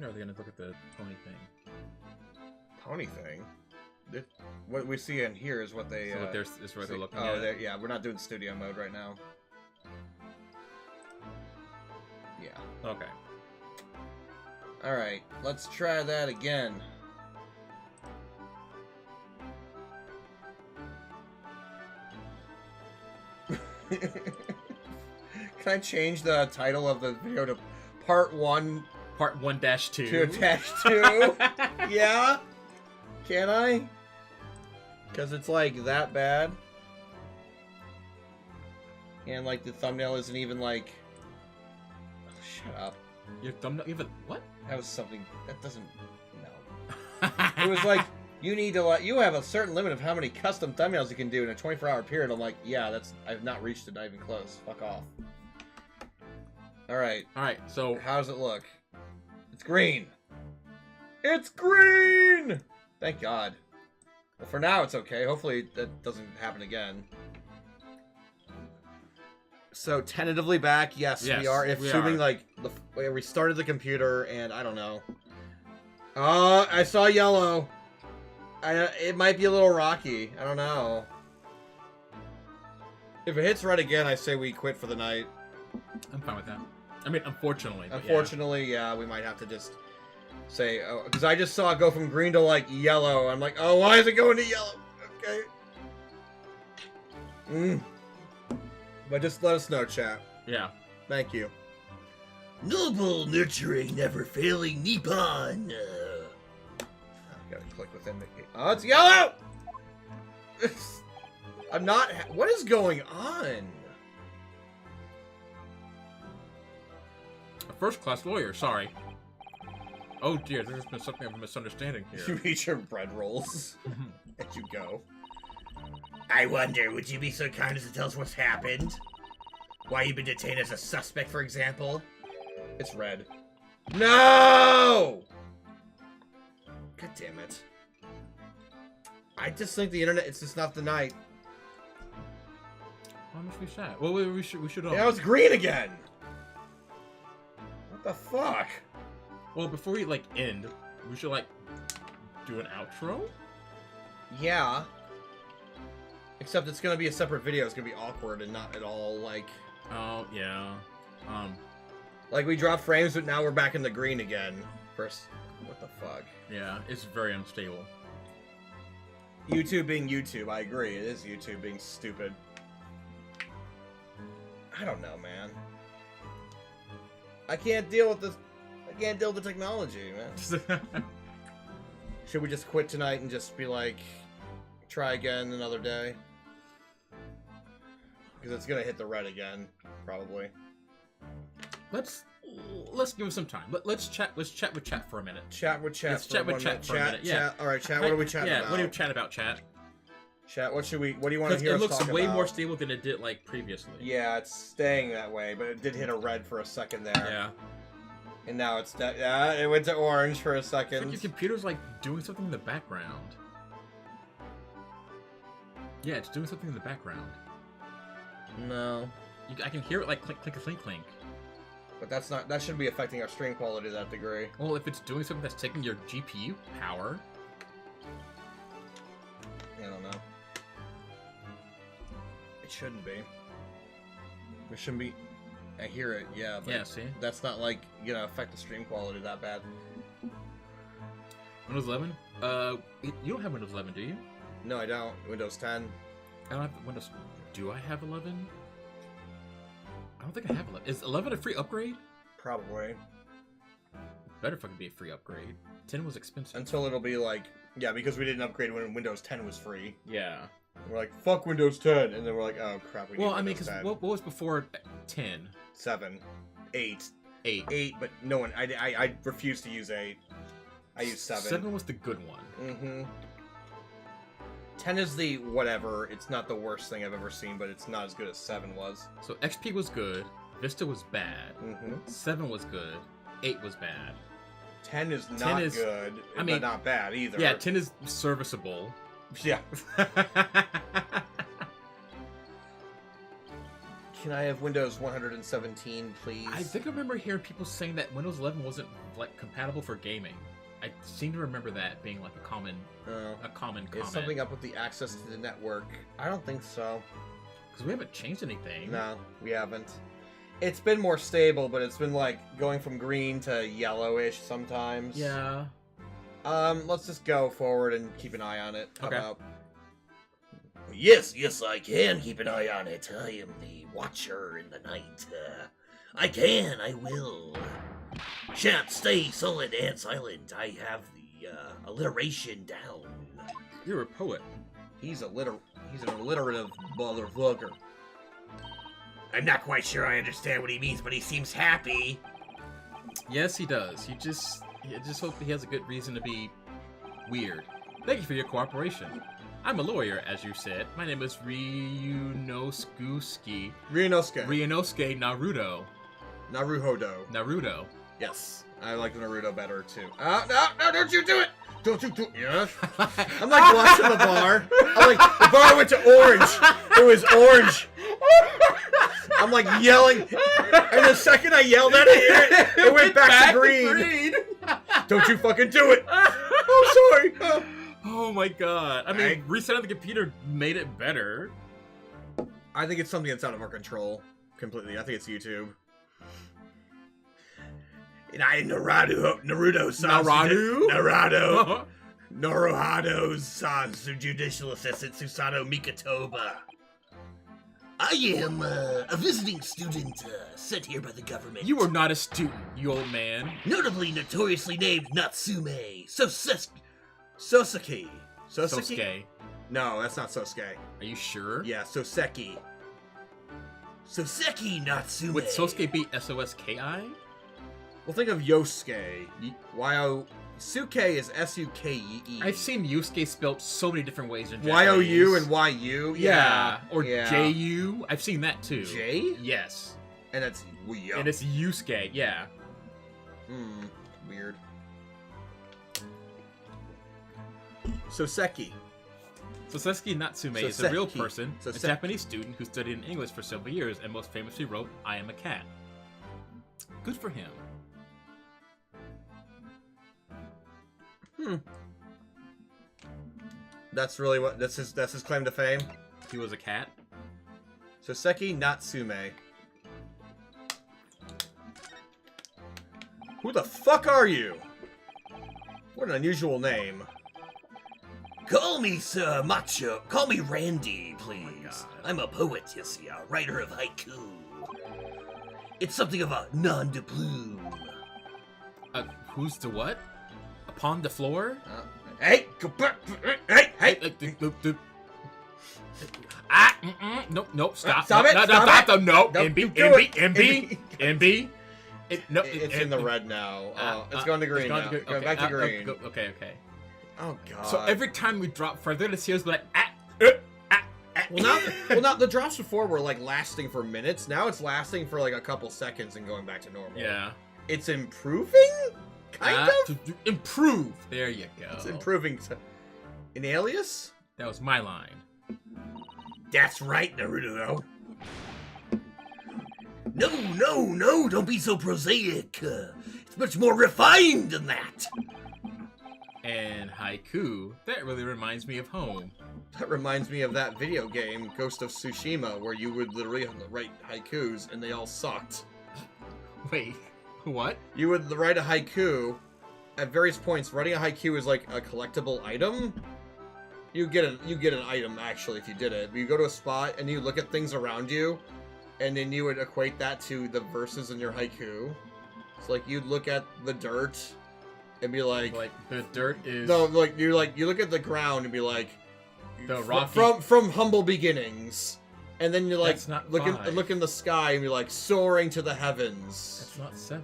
Or are they gonna look at the pony thing? Pony thing? What we see in here is what they. So what is where they're looking oh, at. yeah, we're not doing studio mode right now. Yeah. Okay. All right, let's try that again. Can I change the title of the video to Part 1? Part 1-2. To -2? Yeah? Can I? Because it's like that bad. And like the thumbnail isn't even like... Oh, shut up. Your thumbnail even what? That was something that doesn't... No. It was like, you need to you have a certain limit of how many custom thumbnails you can do in a 24-hour period. I'm like, yeah, I've not reached it, not even close. Fuck off. Alright. Alright, so... How does it look? It's green! It's green! Thank God. Well, for now it's okay. Hopefully that doesn't happen again. So, tentatively back, yes, we are. Assuming, like, we restarted the computer, and I don't know. I saw yellow. It might be a little rocky. I don't know. If it hits red again, I say we quit for the night. I'm fine with that. I mean, unfortunately. Unfortunately, yeah, we might have to just say, oh, because I just saw it go from green to, like, yellow. I'm like, oh, why is it going to yellow? Okay. But just let us know, chat. Yeah. Thank you. Noble, nurturing, never-failing Nippon. Gotta click within the... Oh, it's yellow! I'm not... What is going on? A first-class lawyer, sorry. Oh dear, there's been something of a misunderstanding here. You eat your bread rolls as you go. I wonder, would you be so kind as to tell us what's happened? Why you've been detained as a suspect, for example? It's red. No! God damn it. I just think the internet, it's just not the night. Why must we sad? Well, we should. Yeah, it's green again! What the fuck? Well, before we, like, end, we should, like, do an outro? Yeah. Except it's gonna be a separate video. It's gonna be awkward and not at all, like... Oh, yeah. Like, we dropped frames, but now we're back in the green again. First... What the fuck? Yeah, it's very unstable. YouTube being YouTube, I agree. It is YouTube being stupid. I don't know, man. I can't deal with this... I can't deal with the technology, man. Should we just quit tonight and just be like... Try again another day? Because it's gonna hit the red again, probably. Let's give it some time. Let's chat with chat for a minute. Chat with chat. Let's chat with chat for a minute. Yeah. All right, chat. What are we chatting about? Yeah. What are we chatting about, chat? Chat. What do you want to hear us talk about? It looks way more stable than it did like previously. Yeah, it's staying that way, but it did hit a red for a second there. Yeah. And now it's it went to orange for a second. It's like your computer's like doing something in the background. Yeah, it's doing something in the background. No. I can hear it like clink, clink, clink, clink. But that's not. That shouldn't be affecting our stream quality to that degree. Well, if it's doing something that's taking your GPU power. I don't know. It shouldn't be. It shouldn't be. I hear it, yeah. But yeah, see? That's not like gonna affect the stream quality that bad. Windows 11? You don't have Windows 11, do you? No, I don't. Windows 10. I don't have Windows. Do I have 11? I don't think I have 11. Is 11 a free upgrade? Probably. Better fucking be a free upgrade. 10 was expensive. Until it'll be like, yeah, because we didn't upgrade when Windows 10 was free. Yeah. We're like, fuck Windows 10, and then we're like, oh crap, we need Well, I mean, Windows because 10. what was before 10? 7. 8. 8. 8, but no one, I refuse to use 8. I use 7. 7 was the good one. Mm-hmm. 10 is the whatever. It's not the worst thing I've ever seen, but it's not as good as 7 was. So XP was good. Vista was bad. Mm-hmm. 7 was good. 8 was bad. 10 is not good, but not bad either. Yeah, 10 is serviceable. Yeah. Can I have Windows 117, please? I think I remember hearing people saying that Windows 11 wasn't like compatible for gaming. I seem to remember that being like a common comment. Is something up with the access to the network? I don't think so. Because we haven't changed anything. No, we haven't. It's been more stable, but it's been like going from green to yellowish sometimes. Yeah. Let's just go forward and keep an eye on it. How Okay. about... Yes, I can keep an eye on it. I am the Watcher in the night. I will. Chat, stay solid and silent. I have the alliteration down. You're a poet. He's an alliterative motherfucker. I'm not quite sure I understand what he means, but he seems happy. Yes, he does. I just hope he has a good reason to be weird. Thank you for your cooperation. I'm a lawyer, as you said. My name is Ryunosuke Naruto. Yes, I like Naruto better too. No, don't you do it! Don't you do it! Yes. I'm like watching the bar. I'm like, the bar went to orange. It was orange. I'm like yelling, and the second I yelled at it, it went back to green. Don't you fucking do it! Oh, sorry. Oh my god. I mean, resetting the computer made it better. I think it's something that's out of our control completely. I think it's YouTube. And I Naruhodo's judicial assistant Susanoo Mikitoba. I am a visiting student sent here by the government. You are not a student, you old man. Notably notoriously named Natsume Soseki. Sosuke. No, that's not Sosuke. Are you sure? Yeah, Soseki. Soseki Natsume. Would Sosuke be S-O-S-K-I? Well, think of Yosuke. Suke is S-U-K-E-E. I've seen Yusuke spelled so many different ways in Japanese. Y-O-U and Y-U? Yeah. Or yeah. J-U. I've seen that too. J? Yes. And it's Yo. And it's Yusuke, yeah. Weird. Soseki. Soseki Natsume is a real person, a Japanese student who studied in English for several years and most famously wrote I Am a Cat. Good for him. That's really what that's his claim to fame. He was a cat. Soseki Natsume. Who the fuck are you? What an unusual name. Call me Sir Macho. Call me Randy, please. I'm a poet, you see, a writer of haiku. It's something of a nom de plume. Who's the what? Upon the floor? Hey! Hey! Nope, stop. Stop it! No, Nope, MB. It's in the red now. It's going to green now. Going back to green. Okay. Oh, God. So every time we drop further, the series be like, Well, not the drops before were like lasting for minutes. Now it's lasting for like a couple seconds and going back to normal. Yeah. It's improving? Kind of? Improve. There you go. It's improving. An alias? That was my line. That's right, Naruto. No, don't be so prosaic. It's much more refined than that. And haiku, that really reminds me of home. That reminds me of that video game, Ghost of Tsushima, where you would literally write haikus and they all sucked. Wait, what? You would write a haiku. At various points, writing a haiku is like a collectible item. You get an item actually if you did it. You go to a spot and you look at things around you, and then you would equate that to the verses in your haiku. It's like you'd look at the dirt and be like the dirt is no, like you look at the ground and be like the rocky from humble beginnings, and then you like look in the sky and be like soaring to the heavens. That's not 7.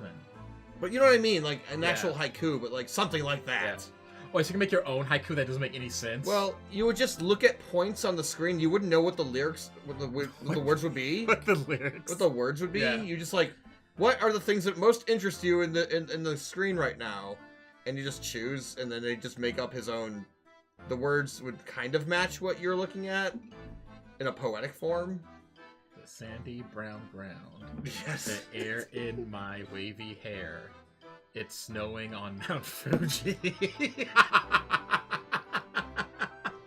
But you know what I mean, like an actual haiku, but like something like that. Yeah. Oh, so you can make your own haiku that doesn't make any sense? Well, you would just look at points on the screen. You wouldn't know what the lyrics, what the words would be. What the lyrics? What the words would be. Yeah. You just like, what are the things that most interest you in the screen right now? And you just choose, and then they just make up his own. The words would kind of match what you're looking at in a poetic form. The sandy brown ground. Yes. The air in my wavy hair. It's snowing on Mount Fuji.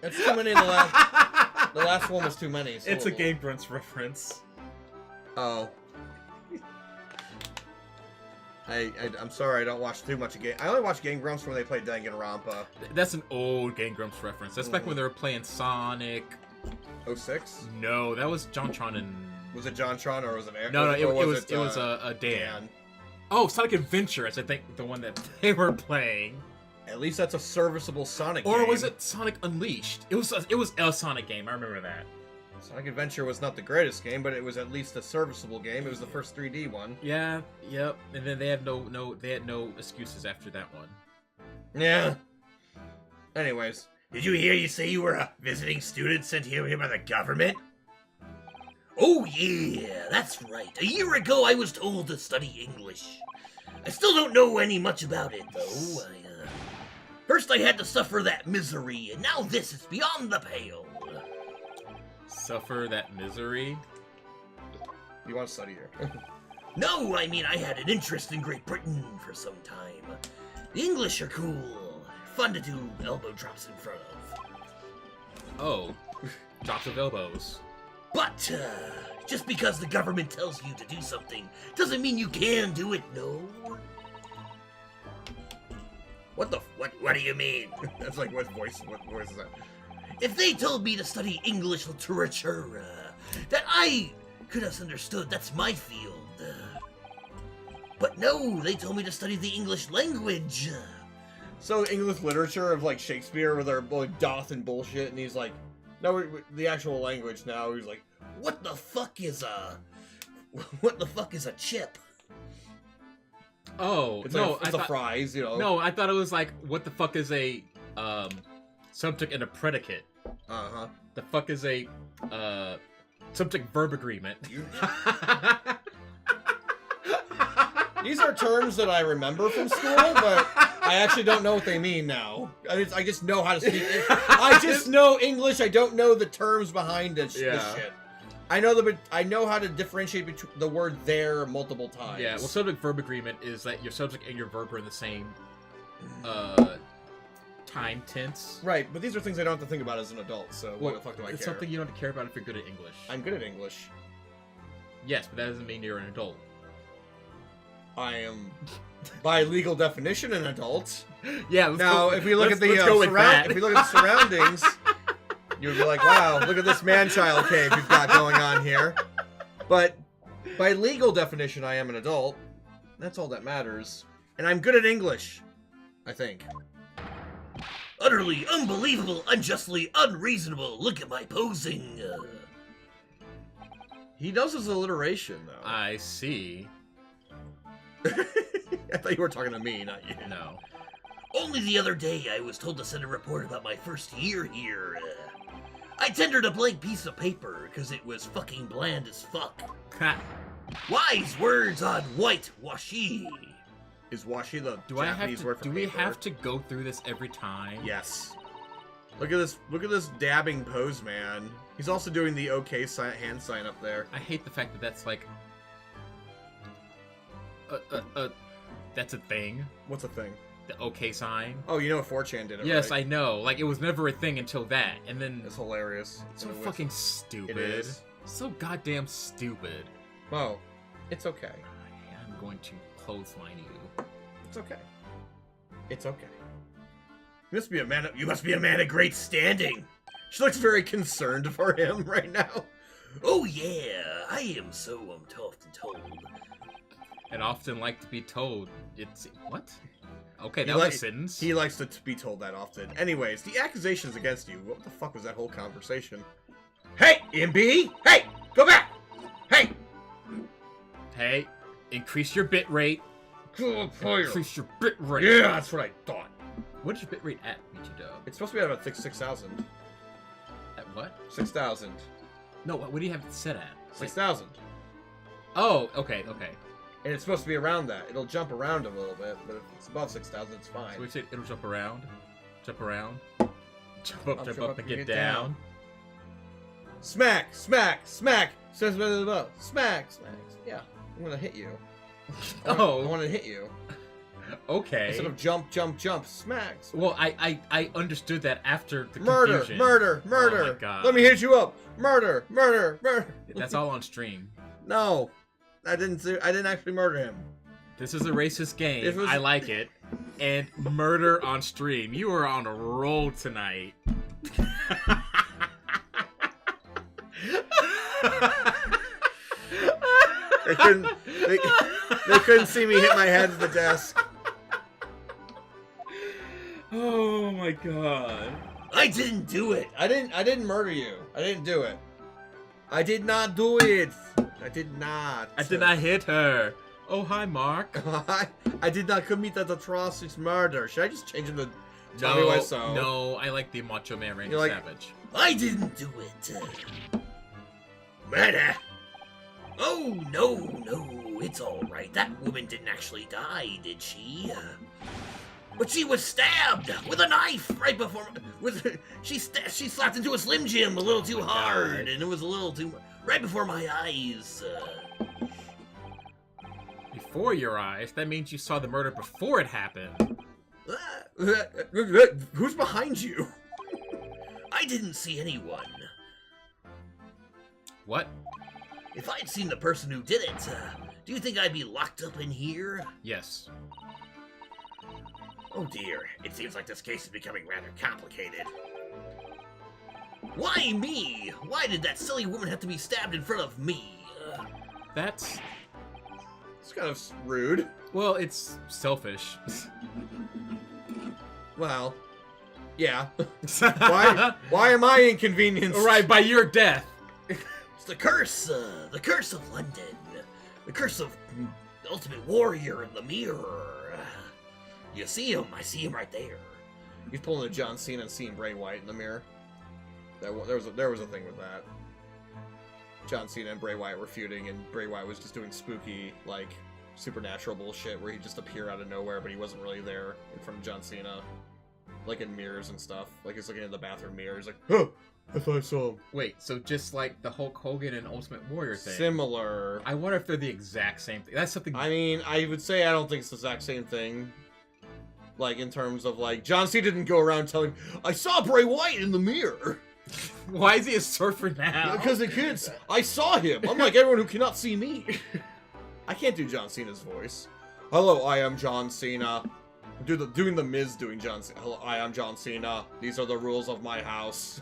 That's too many in the last... The last one was too many. So It's a Game Grumps reference. Oh. I'm sorry, I don't watch too much of Game... I only watch Game Grumps when they play Danganronpa. That's an old Game Grumps reference. That's back when they were playing Sonic. 06? No, that was JonTron and... Was it JonTron or was it... No, it was a Dan. Oh, Sonic Adventure is, I think, the one that they were playing. At least that's a serviceable Sonic game. Or was it Sonic Unleashed? It was a Sonic game, I remember that. Sonic Adventure was not the greatest game, but it was at least a serviceable game. It was the first 3D one. Yeah, yep. And then they had no excuses after that one. Yeah. Anyways. Did you hear you say you were a visiting student sent here by the government? Oh yeah, that's right. A year ago I was told to study English. I still don't know any much about it, though. First I had to suffer that misery, and now this is beyond the pale. Suffer that misery? You want to study here? No, I mean I had an interest in Great Britain for some time. The English are cool. Fun to do elbow drops in front of. Oh, drops of elbows. But, just because the government tells you to do something doesn't mean you can do it, no? What do you mean? That's like, what voice is that? If they told me to study English literature, that I could have understood, that's my field. But no, they told me to study the English language. So English literature of, like, Shakespeare where they're like doth and bullshit, and he's like, no, the actual language now, he's like, what the fuck is a chip? Oh, it's no, like, it's a fries, you know. No, I thought it was like, what the fuck is a, subject and a predicate? Uh-huh. The fuck is a, subject-verb agreement? These are terms that I remember from school, but I actually don't know what they mean now. I just know how to speak. I just know English. I don't know the terms behind it. Yeah. This shit. I know how to differentiate between the word there multiple times. Yeah. Well, subject-verb agreement is that your subject and your verb are in the same time tense. Right, but these are things I don't have to think about as an adult. So what the fuck do I care? It's something you don't have to care about if you're good at English. I'm good at English. Yes, but that doesn't mean you're an adult. I am, by legal definition, an adult. Yeah. Now, if we look at the surroundings, you would be like, "Wow, look at this man-child cave you've got going on here." But by legal definition, I am an adult. That's all that matters, and I'm good at English. I think. Utterly unbelievable, unjustly unreasonable. Look at my posing. He does his alliteration, though. I see. I thought you were talking to me, not you. No. Only the other day, I was told to send a report about my first year here. I tendered a blank piece of paper, because it was fucking bland as fuck. Ha. Wise words on white washi. Is washi the Japanese word for paper? Do we have to go through this every time? Yes. Look at this dabbing pose, man. He's also doing the OK hand sign up there. I hate the fact that that's like... that's a thing. What's a thing? The OK sign. Oh, you know 4chan did it, yes, right? I know. Like, it was never a thing until that, and then... It's hilarious. It's so fucking stupid. It is. So goddamn stupid. Well, it's okay. I'm going to clothesline you. It's okay. It's okay. You must be a man of great standing. She looks very concerned for him right now. Oh yeah, I am so often told. And often like to be told. It's... What? Okay, that was a sentence. He likes to be told that often. Anyways, the accusations against you. What the fuck was that whole conversation? Hey, MB! Hey! Go back! Hey! Hey, increase your bit rate. Increase your bit rate. Yeah, that's what I thought. What is your bit rate at, Michido? It's supposed to be at about 6,000. At what? 6,000. No, what do you have it set at? 6,000. Oh, okay. And it's supposed to be around that. It'll jump around a little bit, but if it's above 6,000, it's fine. So we say it'll jump around, jump up, and get down. Smack, smack, smack. Says smack, smack. Yeah, I'm gonna hit you. I want to hit you. Okay. Instead of jump, jump, jump, smack. Well, I understood that after the Murder, confusion. murder, murder. Oh my God. Let me hit you up. Murder, murder, murder. That's all on stream. No, I didn't actually murder him. This is a racist game. Was... I like it. And murder on stream. You are on a roll tonight. They couldn't see me hit my head at the desk. Oh my God. I didn't do it. I didn't murder you. I didn't do it. I did not do it. I did not. I did not hit her. Oh, hi, Mark. I did not commit that atrocious murder. Should I just change him to tell me why so? No, I like the Macho Man Randy Savage. I didn't do it. Murder. Oh, no, it's all right. That woman didn't actually die, did she? But she was stabbed with a knife right before. She slapped into a Slim Jim a little too hard, and it was a little too right before my eyes. Before your eyes? That means you saw the murder before it happened. Who's behind you? I didn't see anyone. What? If I'd seen the person who did it, do you think I'd be locked up in here? Yes. Oh dear, it seems like this case is becoming rather complicated. Why me? Why did that silly woman have to be stabbed in front of me? That's... It's kind of rude. Well, it's selfish. Well, yeah. Why am I inconvenienced? Right, by your death. It's the curse of London. The curse of the Ultimate Warrior in the mirror. You see him? I see him right there. He's pulling a John Cena and seeing Bray Wyatt in the mirror. There was a thing with that. John Cena and Bray Wyatt were feuding, and Bray Wyatt was just doing spooky, like, supernatural bullshit where he'd just appear out of nowhere, but he wasn't really there in front of John Cena. Like in mirrors and stuff. Like he's looking in the bathroom mirror. He's like, oh, I thought I saw him. Wait, so just like the Hulk Hogan and Ultimate Warrior thing. Similar. I wonder if they're the exact same thing. That's something... I mean, I would say I don't think it's the exact same thing. Like, in terms of, like, John Cena didn't go around telling, I saw Bray Wyatt in the mirror. Why is he a surfer now? Because the kids, I saw him. Unlike everyone who cannot see me. I can't do John Cena's voice. Hello, I am John Cena. Doing the Miz doing John Cena. Hello, I am John Cena. These are the rules of my house.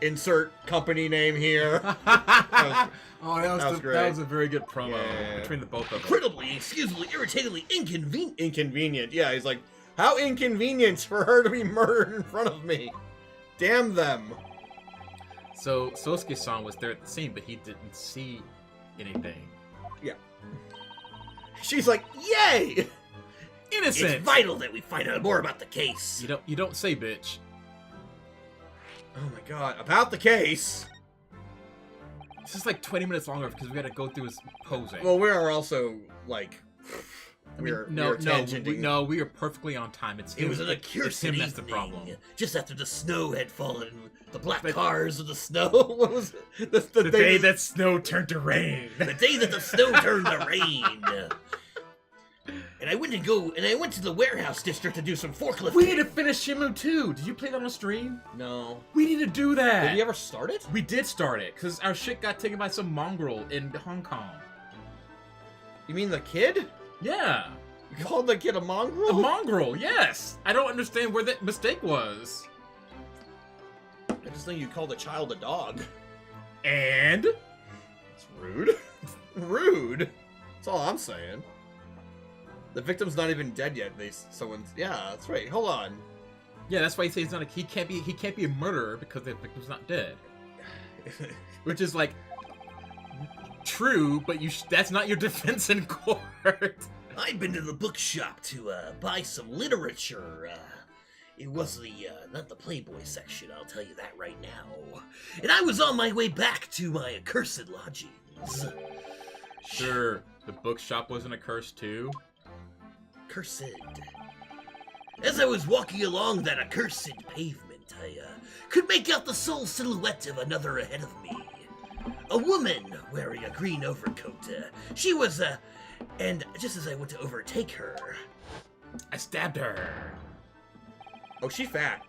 Insert company name here. That was a very good promo between the both of them. Incredibly, excusably, irritatingly inconvenient. Yeah, he's like, how inconvenient for her to be murdered in front of me. Damn them. So Sosuke-san was there at the scene, but he didn't see anything. Yeah. She's like, yay! Innocent. It's vital that we find out more about the case. You don't say, bitch. Oh my god, about the case. This is like 20 minutes longer because we got to go through his posing. Well, we are also like, we are perfectly on time. It was an accursed evening. That's the problem. Just after the snow had fallen, the black cars of the snow. What was it? The day that snow turned to rain. The day that the snow turned to rain. And I went to the warehouse district to do some forklifting. We need to finish Shimu 2. Did you play that on stream? No. We need to do that. Did we ever start it? We did start it, because our shit got taken by some mongrel in Hong Kong. You mean the kid? Yeah. You called the kid a mongrel? A mongrel, yes. I don't understand where that mistake was. I just think you called a child a dog. And? It's rude. Rude. That's all I'm saying. The victim's not even dead yet. Yeah, that's right. Hold on. Yeah, that's why he says he can't be a murderer because the victim's not dead. Which is like true, but that's not your defense in court. I've been to the bookshop to buy some literature. It was not the Playboy section, I'll tell you that right now. And I was on my way back to my accursed lodgings. Sure, the bookshop wasn't a curse too. Cursed. As I was walking along that accursed pavement, I could make out the sole silhouette of another ahead of me. A woman wearing a green overcoat. She was, and just as I went to overtake her, I stabbed her. Oh, she fat.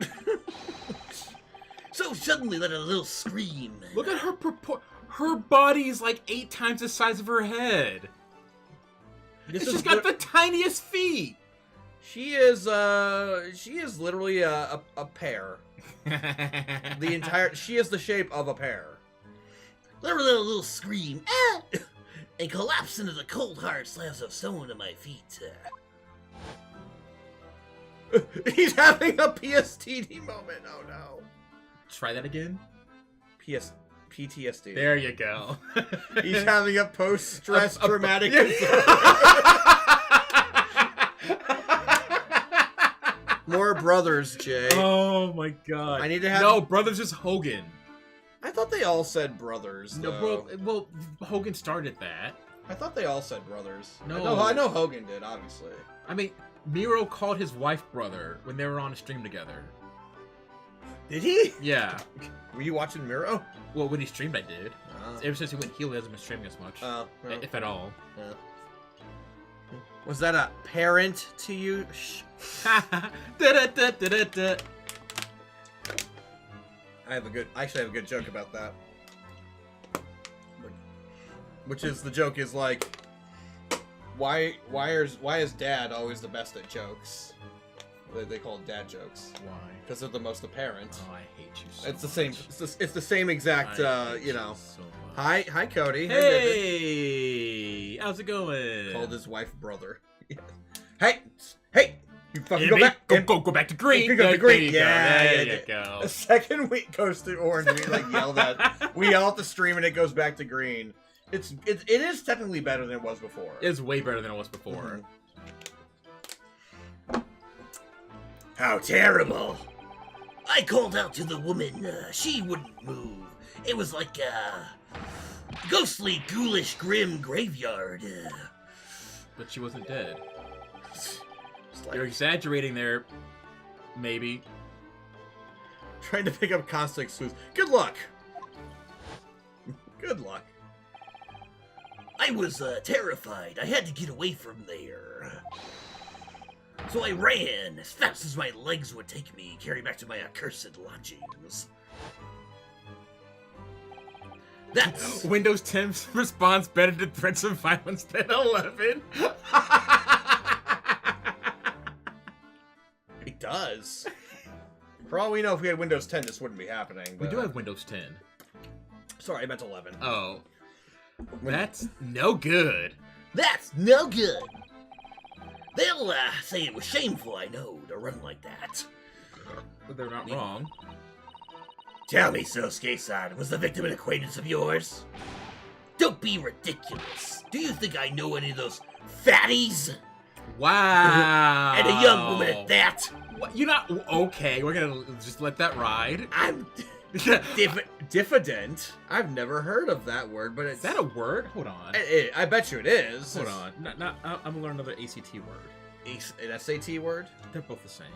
So suddenly let a little scream. Look at her her body's like 8 times the size of her head. She's got the tiniest feet. She is literally a pear. She is the shape of a pear. Let her let a little scream. Ah! And collapse into the cold hard slabs of stone at my feet. He's having a PTSD moment. Oh no. Try that again. PTSD. There you go. He's having a post-stress traumatic. More brothers, Jay. Oh my god. I need to have. No, brothers is Hogan. I thought they all said brothers. No, though. well, Hogan started that. I thought they all said brothers. No. I know Hogan did, obviously. I mean, Miro called his wife brother when they were on a stream together. Did he? Yeah. Were you watching Miro? Well, when he streamed, I did. Ever since he went heel, he hasn't been streaming as much. If at all. Was that a parent to you? Shh. Da, da, da, da, da, da. I actually have a good joke about that. Which is, the joke is like, why is dad always the best at jokes? They call it dad jokes. Why? Because they're the most apparent. Oh, I hate you so It's the much. same. It's the same exact. You know. So much. Hi, Cody. Hey, how's it going? Called his wife brother. Hey! You fucking go back. Go back to green. Go to green. There you go. The second week goes to orange, we like yell at. We yell at the stream, and it goes back to green. It is technically better than it was before. It's way better than it was before. How terrible! I called out to the woman. She wouldn't move. It was like a ghostly, ghoulish, grim graveyard. But she wasn't dead. Like, You're exaggerating there. Maybe. trying to pick up constant clues. Good luck. Good luck. I was terrified. I had to get away from there. So I ran as fast as my legs would take me, carry back to my accursed lodgings. That's... Windows 10 responds better to threats of violence than 11. It does. For all we know, if we had Windows 10, this wouldn't be happening. But... We do have Windows 10. Sorry, I meant 11. Oh. That's no good. That's no good. They'll say it was shameful, I know, to run like that. But they're not wrong. Tell me, Sosuke-san, was the victim an acquaintance of yours? Don't be ridiculous. Do you think I know any of those fatties? Wow. And a young woman at that? What? You're not... Okay, we're gonna just let that ride. I'm... Diffident? I've never heard of that word, but it's... Is that a word? Hold on. I bet you it is. Hold on. I'm gonna learn another ACT word. An SAT word? They're both the same.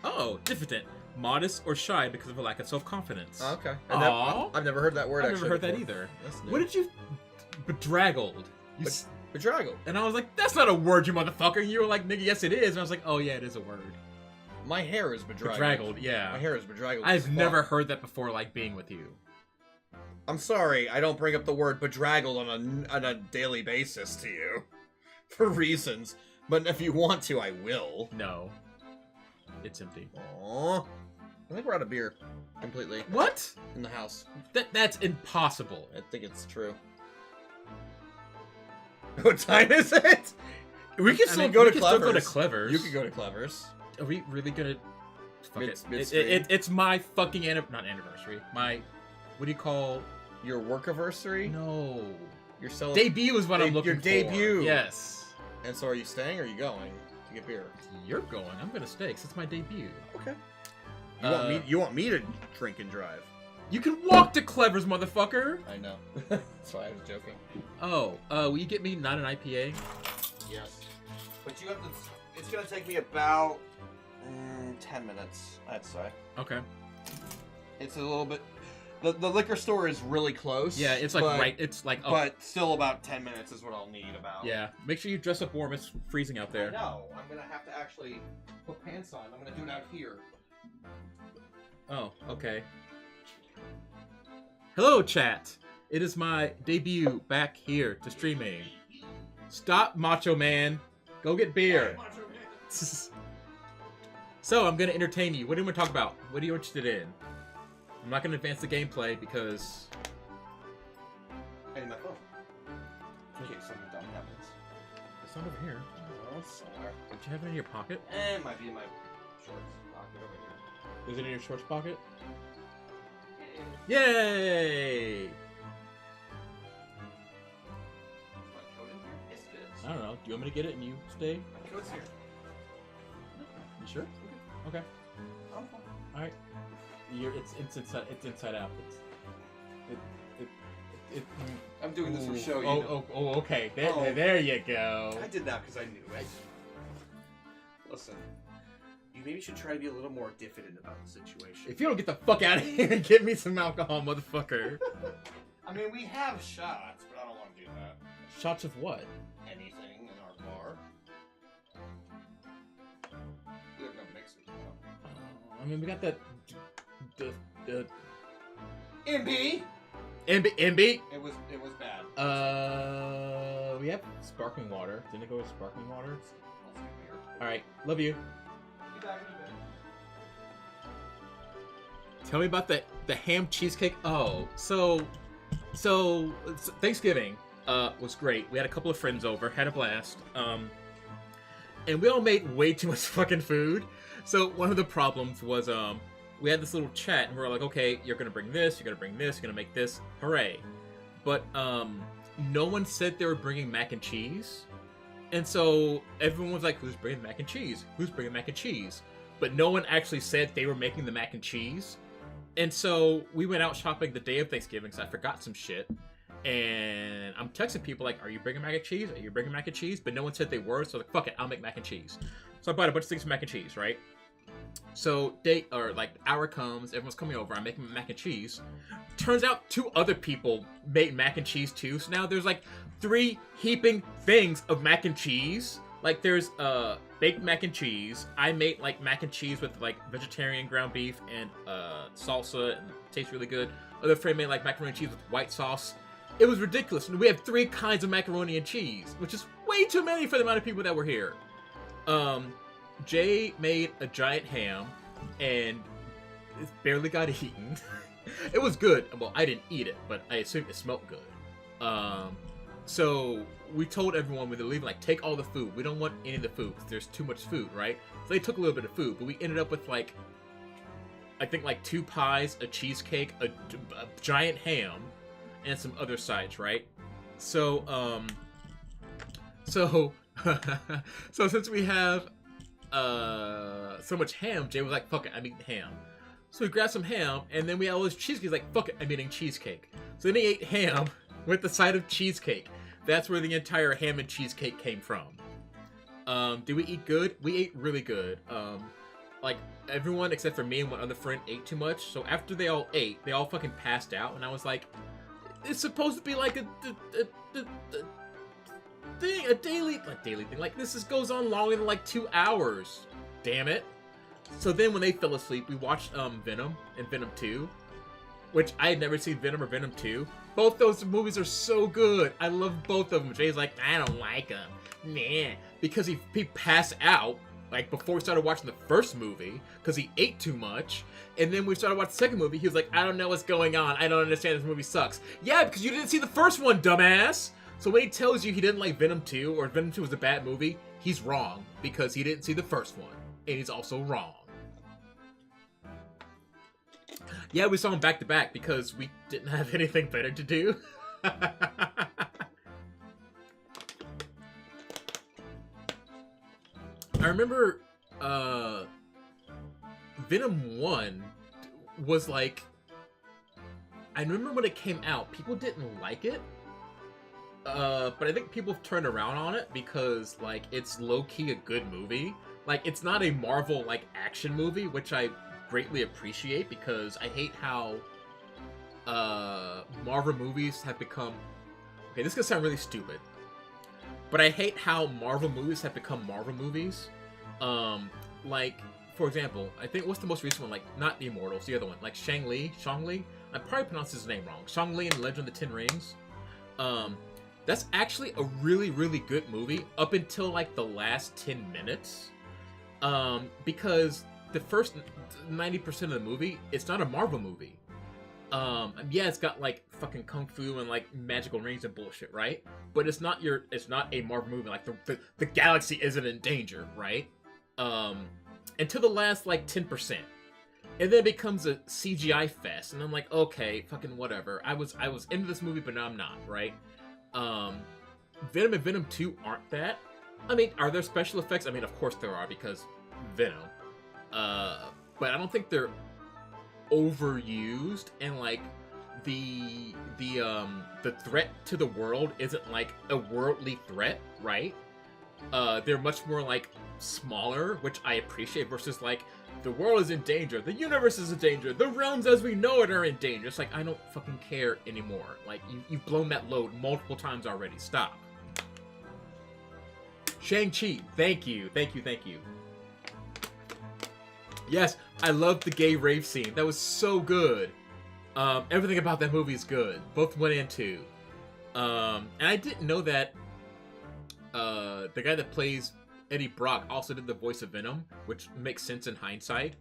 Oh, diffident. Modest or shy because of a lack of self-confidence. Oh, okay. Aww. I've never heard that word, I've actually. never heard before. that either. That's new. What did you... Bedraggled. Bedraggled. And I was like, that's not a word, you motherfucker. And you were like, nigga, yes it is. And I was like, oh yeah, it is a word. My hair is bedraggled. Bedraggled, yeah. My hair is bedraggled. I've never heard that before, like, being with you. I'm sorry, I don't bring up the word bedraggled on a daily basis to you. For reasons. But if you want to, I will. No. It's empty. Aww. I think we're out of beer. Completely. What? In the house. That's impossible. I think it's true. What time is it? We can still go to Clever's. Still go to Clever's. You can go to Clever's. Are we really gonna... Fuck it. Midstream. It's my fucking... Not anniversary. My... What do you call... Your work-anniversary? No. Your celebration. Debut is what I'm looking your for. debut. Yes. And so are you staying or are you going to get beer? You're going. I'm gonna stay because it's my debut. Okay. You want me to drink and drive? You can walk to Clever's, motherfucker! I know. That's why I was joking. Oh, will you get me not an IPA? Yes. But you have to... It's gonna take me about... 10 minutes, I'd say. Okay. It's a little bit... The liquor store is really close. Yeah, it's like but, right. It's like. Oh, But still about 10 minutes is what I'll need about. yeah. Make sure you dress up warm. It's freezing out there. No, I'm gonna have to actually put pants on. I'm gonna do it out here. Oh, okay. Hello, chat. It is my debut back here to streaming. Stop, Macho Man. Go get beer. So, I'm going to entertain you. What do you want to talk about? What are you interested in? I'm not going to advance the gameplay because... I need my phone. In case something dumb happens. It's not over here. Oh, it's somewhere. Did you have it in your pocket? It might be in my shorts pocket over here. Is it in your shorts pocket? Yay! My coat in here? Yes, it is. I don't know. Do you want me to get it and you stay? My coat's here. You sure? Okay. I'm fine. All right. It's inside out. I'm doing this for show. Okay. Oh. There you go. I did that because I knew it. Listen, you maybe should try to be a little more diffident about the situation. If you don't get the fuck out of here and get me some alcohol, motherfucker. I mean, we have shots, but I don't want to do that. Shots of what? Anything in our bar. We have no mixers though. I mean, we got that. MB. MB. It was bad. We have sparkling water. Didn't it go with sparkling water? I'll take beer. All right. Love you. Be back in a bit. Tell me about the ham cheesecake. Oh, so Thanksgiving was great. We had a couple of friends over, had a blast. And we all made way too much fucking food. So one of the problems was we had this little chat and we were like, okay, you're gonna bring this, you're gonna bring this, you're gonna make this, hooray! But no one said they were bringing mac and cheese, and so everyone was like, who's bringing mac and cheese? Who's bringing mac and cheese? But no one actually said they were making the mac and cheese. And so we went out shopping the day of Thanksgiving, so I forgot some shit. And I'm texting people like, are you bringing mac and cheese? Are you bringing mac and cheese? But no one said they were, so I was like, fuck it, I'll make mac and cheese. So I bought a bunch of things for mac and cheese, right? So hour comes, everyone's coming over, I'm making mac and cheese. Turns out 2 other people made mac and cheese too, so now there's like 3 heaping things of mac and cheese. Like there's baked mac and cheese. I made like mac and cheese with like vegetarian ground beef and salsa, and it tastes really good. Other friend made like macaroni and cheese with white sauce. It was ridiculous. And we have 3 kinds of macaroni and cheese, which is way too many for the amount of people that were here. Jay made a giant ham, and it barely got eaten. It was good. Well, I didn't eat it, but I assume it smelled good. So we told everyone when they're leaving, like, take all the food. We don't want any of the food because there's too much food, right? So they took a little bit of food, but we ended up with like, I think like 2 pies, a cheesecake, a giant ham, and some other sides, right? So so since we have so much ham, Jay was like, fuck it, I'm eating ham. So we grabbed some ham, and then we had all this cheesecake. He's like, fuck it, I'm eating cheesecake. So then he ate ham with the side of cheesecake. That's where the entire ham and cheesecake came from. Did we eat good? We ate really good. Like, everyone except for me and one other friend ate too much. So after they all ate, they all fucking passed out, and I was like, it's supposed to be like a daily thing. Like, this goes on longer than like 2 hours. Damn it. So then when they fell asleep, we watched Venom and Venom 2, which I had never seen Venom or Venom 2. Both those movies are so good. I love both of them. Jay's like, I don't like them. Nah. Because he passed out, like, before we started watching the first movie, because he ate too much. And then we started watching the second movie, he was like, I don't know what's going on. I don't understand, this movie sucks. Yeah, because you didn't see the first one, dumbass! So when he tells you he didn't like Venom 2, or Venom 2 was a bad movie, he's wrong, because he didn't see the first one. And he's also wrong. Yeah, we saw them back to back because we didn't have anything better to do. I remember Venom 1 was like, I remember when it came out, people didn't like it. But I think people turned around on it because, like, it's low-key a good movie. Like, it's not a Marvel, like, action movie, which I greatly appreciate because I hate how Marvel movies have become... Okay, this is gonna sound really stupid, but I hate how Marvel movies have become Marvel movies. Like, for example, I think what's the most recent one? Like, not the Immortals, the other one. Like Shang-Li? I probably pronounced his name wrong. Shang-Li and the Legend of the Ten Rings. That's actually a really, really good movie up until, like, the last 10 minutes. Because the first 90% of the movie, it's not a Marvel movie. Yeah, it's got, like, fucking kung fu and, like, magical rings and bullshit, right? But it's not a Marvel movie. Like, the galaxy isn't in danger, right? Until the last, like, 10%. And then it becomes a CGI fest, and I'm like, okay, fucking whatever. I was into this movie, but now I'm not, right? Venom and Venom 2 aren't that. I mean, are there special effects? I mean, of course there are, because Venom. But I don't think they're overused, and like the threat to the world isn't like a worldly threat, right? They're much more like smaller, which I appreciate, versus like the world is in danger, the universe is in danger, the realms as we know it are in danger. It's like, I don't fucking care anymore. Like, you've blown that load multiple times already. Stop. Shang-Chi, thank you. Yes, I loved the gay rave scene. That was so good. Everything about that movie is good. Both 1 and 2. And I didn't know that the guy that plays Eddie Brock also did the voice of Venom, which makes sense in hindsight.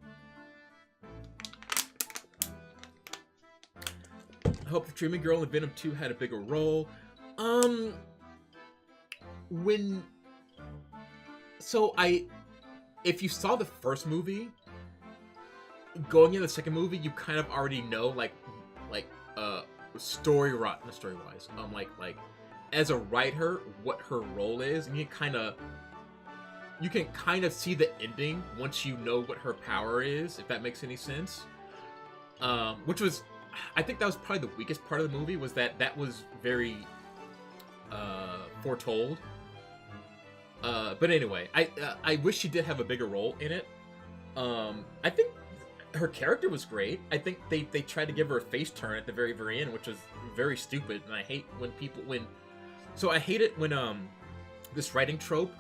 I hope the Dreaming Girl in Venom 2 had a bigger role. If you saw the first movie, going into the second movie, you kind of already know, like story-wise, as a writer, what her role is, and you can kind of see the ending once you know what her power is, if that makes any sense. Which was, I think that was probably the weakest part of the movie, was that was very foretold. But anyway, I wish she did have a bigger role in it. I think her character was great. I think they tried to give her a face turn at the very, very end, which was very stupid, and I hate when I hate it when this writing trope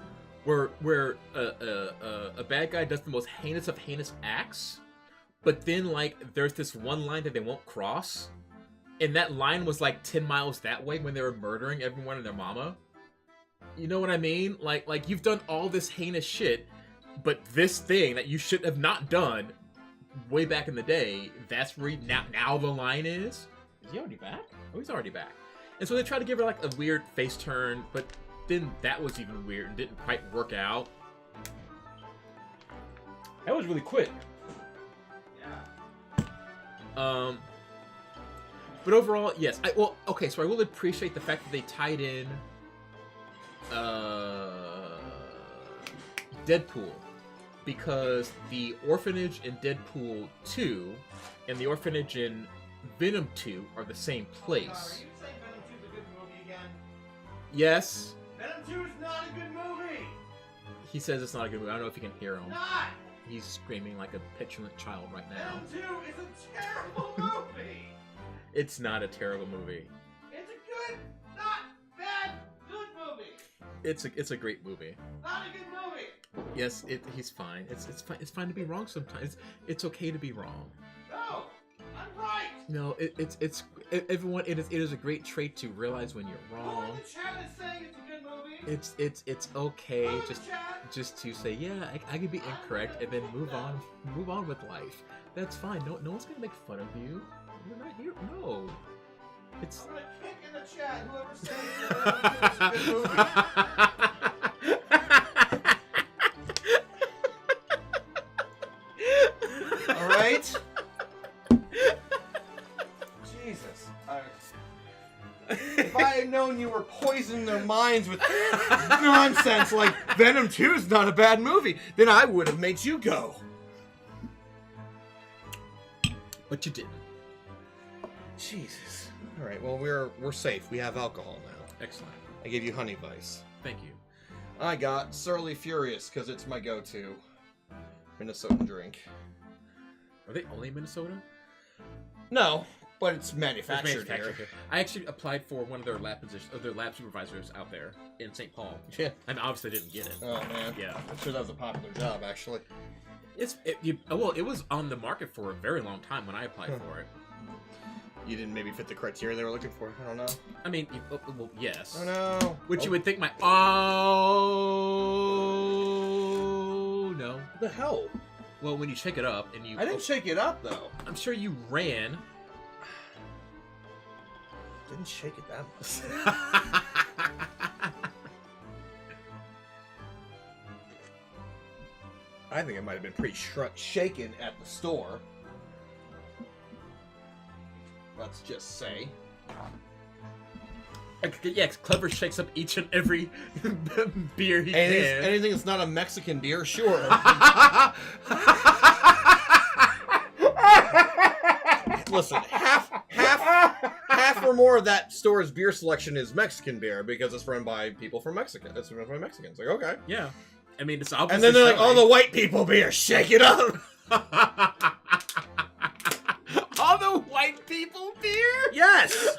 where a bad guy does the most heinous of heinous acts, but then like there's this one line that they won't cross, and that line was like 10 miles that way when they were murdering everyone and their mama. You know what I mean? Like you've done all this heinous shit, but this thing that you should have not done way back in the day, that's where now the line is. Is he already back? Oh, he's already back. And so they tried to give her like a weird face turn, but then that was even weird and didn't quite work out. That was really quick. Yeah. But overall, yes. So I will appreciate the fact that they tied in Deadpool, because the orphanage in Deadpool 2 and the orphanage in Venom 2 are the same place. Are you saying Venom 2 is a good movie again? Yes. Venom 2 is not a good movie! He says it's not a good movie. I don't know if you can hear him. Not! He's screaming like a petulant child right now. Venom 2 is a terrible movie! It's not a terrible movie. It's a good, not bad, good movie! It's a great movie. Not a good movie! Yes, he's fine. It's fine. It's fine to be wrong sometimes. It's okay to be wrong. No! I'm right! No, it's everyone. It is a great trait to realize when you're Who in wrong. the chat is saying it's a good movie? It's okay Who in the chat? just to say, yeah, I could be incorrect, and then move on with life. That's fine. No one's gonna make fun of you. We're not here. No. It's. I'm gonna kick in the chat whoever says it's a good movie. Alright? Jesus. If I had known you were poisoning their minds with nonsense like Venom 2 is not a bad movie, then I would have made you go. But you didn't. Jesus. Alright, well we're safe. We have alcohol now. Excellent. I gave you honey vice. Thank you. I got Surly Furious because it's my go-to Minnesotan drink. Are they only in Minnesota? No, But it's manufactured here. I actually applied for one of their lab positions, or their lab supervisors out there in St. Paul. Yeah. I mean, obviously didn't get it. Oh man. Yeah. I'm sure that was a popular job, actually. It was on the market for a very long time when I applied for it. You didn't maybe fit the criteria they were looking for. I don't know. I mean, well, yes. Oh no. Which you would think my no. What the hell? Well, when you shake it up and you. I didn't shake it up though. I'm sure you ran. Didn't shake it that much. I think it might have been pretty shaken at the store. Let's just say. Yeah, Clever shakes up each and every beer he Anything, can. anything that's not a Mexican beer, sure. Listen, half or more of that store's beer selection is Mexican beer because it's run by people from Mexico. It's run by Mexicans. Like, okay. Yeah. I mean, it's obviously. And then they're like, all the white people beer, shake it up. All the white people beer? Yes.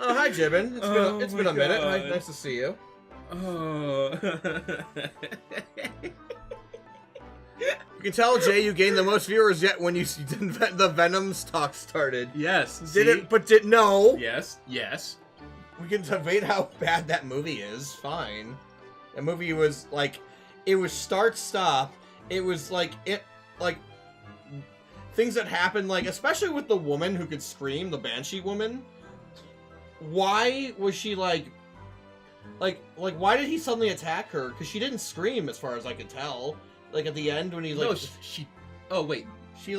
Oh, hi, Jibbin. It's been a minute. Nice to see you. Oh. You can tell, Jay, you gained the most viewers yet when the Venom talk started. Yes. No. Yes. Yes. We can debate how bad that movie is. Fine. That movie was like, it was start-stop. It was like, things that happened, like, especially with the woman who could scream, the Banshee woman. Why was she like, why did he suddenly attack her? Because she didn't scream, as far as I could tell. Like, at the end, when he's like... No, oh, wait. He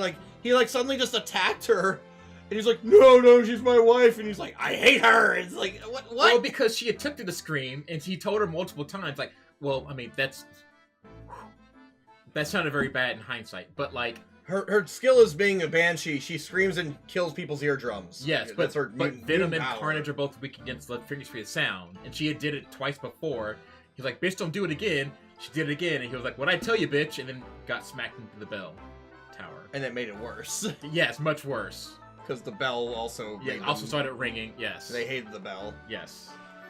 suddenly just attacked her. And he's like, no, she's my wife. And he's like, I hate her. And it's like, what? Well, because she attempted to scream, and he told her multiple times, like, well, I mean, that sounded very bad in hindsight. But, like... Her skill is being a banshee. She screams and kills people's eardrums. Yes, that's her but Venom and power. Carnage are both weak against the frequency of sound. And she had did it twice before. He's like, bitch, don't do it again. She did it again, and he was like, what'd I tell you, bitch? And then got smacked into the bell tower. And that made it worse. Yes, much worse. Because the bell also... also started ringing, yes. They hated the bell. Yes.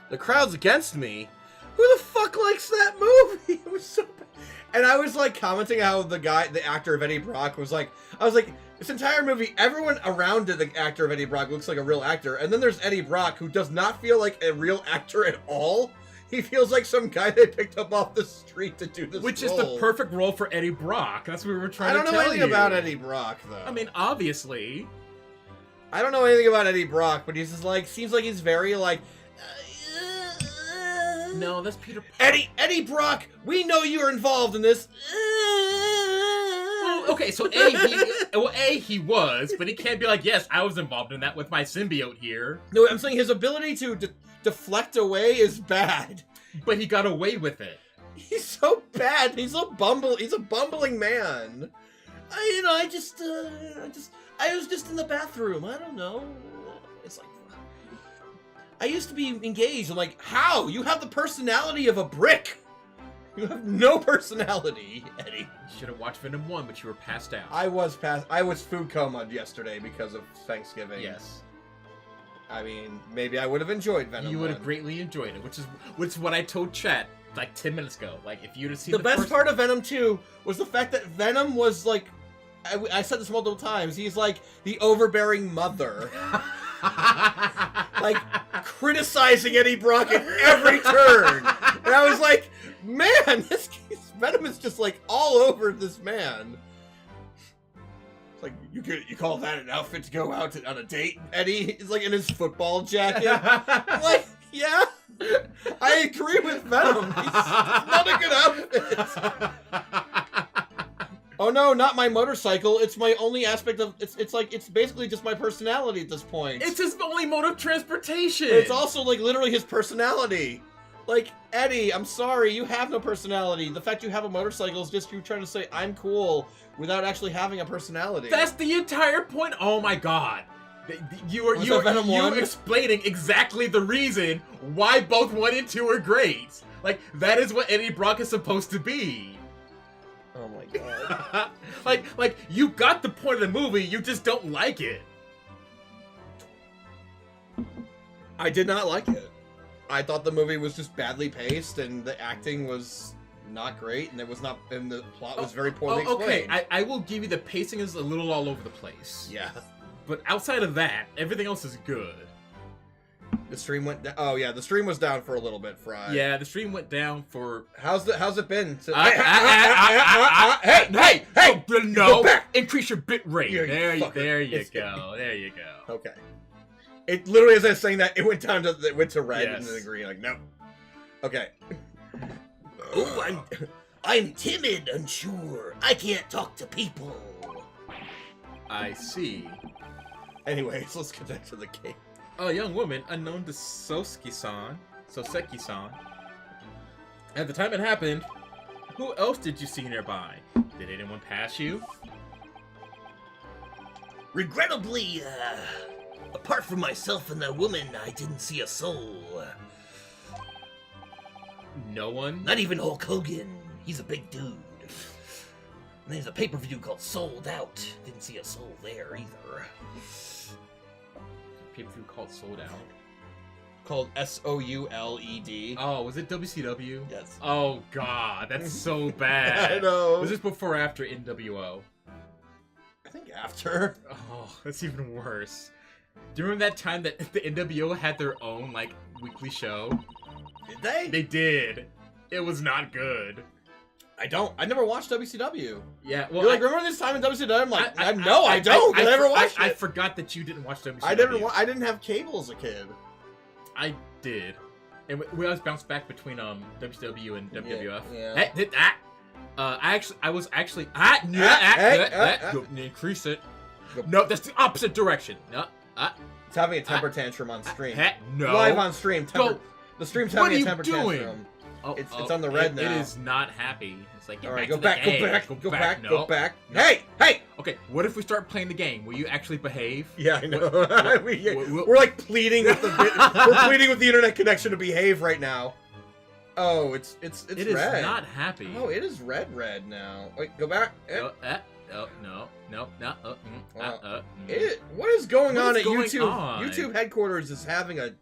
The crowd's against me? Who the fuck likes that movie? It was so bad. And I was like commenting how the actor of Eddie Brock was like, I was like, this entire movie, everyone around the actor of Eddie Brock looks like a real actor. And then there's Eddie Brock, who does not feel like a real actor at all. He feels like some guy they picked up off the street to do this Which role. is the perfect role for Eddie Brock. That's what we were trying to tell you. I don't know anything about Eddie Brock, though. I mean, obviously. I don't know anything about Eddie Brock, but he's just like, seems like he's very like... No, that's Peter... Eddie Brock, we know you're involved in this. Well, okay, so he was, but he can't be like, yes, I was involved in that with my symbiote here. No, I'm saying his ability to deflect away is bad. But he got away with it. He's so bad. He's a bumbling man. I was just in the bathroom. I don't know. It's like, I used to be engaged. I'm like, how? You have the personality of a brick. You have no personality, Eddie. You should have watched Venom 1, but you were passed out. I was food coma yesterday because of Thanksgiving. Yes. I mean, maybe I would have enjoyed Venom 1. You would have greatly enjoyed it, which is what I told chat like 10 minutes ago. Like, if you'd have seen the best part of Venom 2 was the fact that Venom was like, I said this multiple times, he's like the overbearing mother. Like, criticizing Eddie Brock at every turn. And I was like, man, this Venom is just like all over this man. It's like, you call that an outfit to go out on a date, Eddie? He's like in his football jacket. I'm like, yeah, I agree with Venom. He's not a good outfit. Oh no, not my motorcycle. It's my only aspect of it's like it's basically just my personality at this point. It's his only mode of transportation. It's also like literally his personality. Like, Eddie, I'm sorry, you have no personality. The fact you have a motorcycle is just you trying to say I'm cool without actually having a personality. That's the entire point. Oh my god. You are explaining exactly the reason why both 1 and 2 are great. Like, that is what Eddie Brock is supposed to be. Oh my god. like you got the point of the movie, you just don't like it. I did not like it. I thought the movie was just badly paced, and the acting was not great, and and the plot was very poorly explained. Okay, I will give you the pacing is a little all over the place. Yeah. But outside of that, everything else is good. The stream went down. Oh yeah, the stream was down for a little bit, Fry. Yeah, the stream went down for. How's it been? Hey! No! Go back. Increase your bit rate. You There you fucker. go. There you go. Okay. It literally, as I was saying that, it went down to red and Yes. then green. Like, no. Okay. Oh, I'm timid, unsure. I can't talk to people. I see. Anyways, let's get back to the game. A young woman unknown to Soseki-san. At the time it happened, who else did you see nearby? Did anyone pass you? Regrettably, apart from myself and that woman, I didn't see a soul. No one? Not even Hulk Hogan. He's a big dude. And there's a pay-per-view called Sold Out. Didn't see a soul there either. People called Sold Out. Called SOULED. Oh, was it WCW? Yes. Oh god, that's so bad. I know. Was this before or after NWO? I think after. Oh, that's even worse. Do you remember that time that the NWO had their own, like, weekly show? Did they? They did. It was not good. I don't. I never watched WCW. Yeah, well, You're like, remember this time in WCW? I'm like, I don't. I I never watched I it. forgot that you didn't watch WCW. I didn't have cable as a kid. I did. And we always bounced back between WCW and WWF. Yeah. Hey, hit that. I was actually increase it. No, that's the opposite direction. No, It's having a temper tantrum on stream. no. Live on stream. The stream's What having are a you temper doing? tantrum. Oh, It's on the red now. It is not happy. It's like, All right, go go back. No. Go back. No. Hey! Okay, what if we start playing the game? Will you actually behave? Yeah, I know. What- We're like pleading with we're pleading with the internet connection to behave right now. Oh, it's It red. is not happy. Oh, it is red now. Wait, go back. No. What is going What on is at going YouTube? on? YouTube headquarters is having a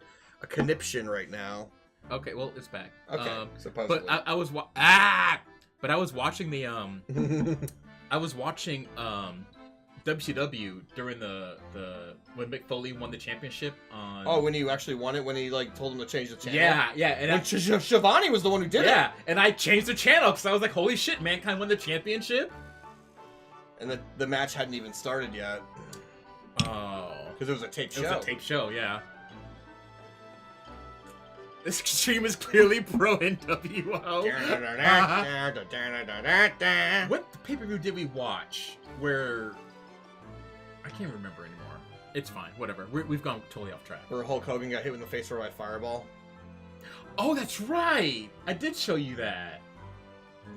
conniption right now. Okay, well, it's back. Okay, supposedly. But I was watching the I was watching WCW during the when Mick Foley won the championship on. Oh, when he actually won it, when he like told him to change the channel. Yeah, and When Shivani was the one who did it. yeah, and I changed the channel because I was like, holy shit, Mankind won the championship. And the match hadn't even started yet Oh, because it was a taped show. it was a tape show, yeah. This stream is clearly pro NWO. What pay-per-view did we watch where I can't remember anymore? It's fine, whatever. We've gone totally off track. Where Hulk Hogan got hit in the face by a fireball. Oh, that's right. I did show you that.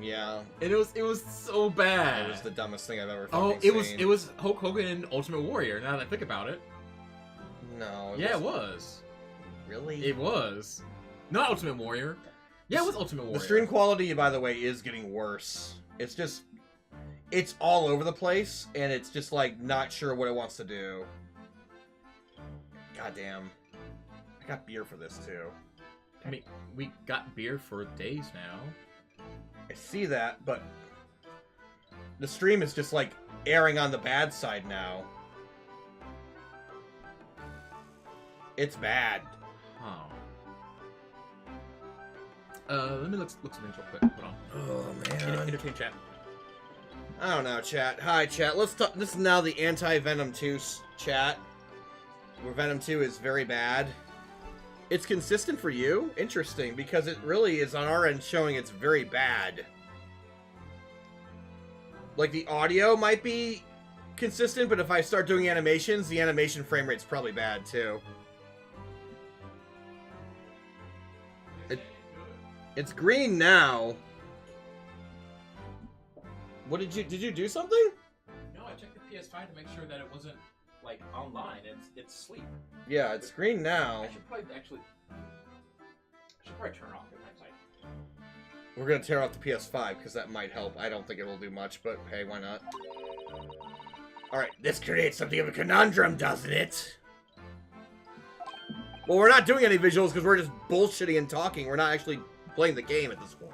Yeah, And it was so bad. it was the dumbest thing I've ever Oh, fucking seen. it was Hulk Hogan and Ultimate Warrior. Now that I think about it. No. Yeah, it was. Really? It was. Not Ultimate Warrior. Yeah, it was Ultimate Warrior. The stream quality, by the way, is getting worse. It's all over the place, and it's just like not sure what it wants to do. Goddamn. I got beer for this too. I mean, we got beer for days now. I see that, but the stream is just like airing on the bad side now. It's bad. Huh. Let me look some things real quick. Hold on. Oh man. Entertain chat. I don't know, chat. Hi, chat. Let's talk. This is now the anti-Venom 2 chat, where Venom 2 is very bad. It's consistent for you? Interesting, because it really is on our end showing it's very bad. Like, the audio might be consistent, but if I start doing animations, the animation frame rate's probably bad, too. It's green now. What did you do something? No, I checked the PS5 to make sure that it wasn't like online. It's sleep. Yeah, it's green now. I should probably turn off the website. We're gonna tear off the PS5 because that might help. I don't think it will do much, but hey, why not? Alright, this creates something of a conundrum, doesn't it? Well, we're not doing any visuals because we're just bullshitting and talking. We're not actually playing the game at this point.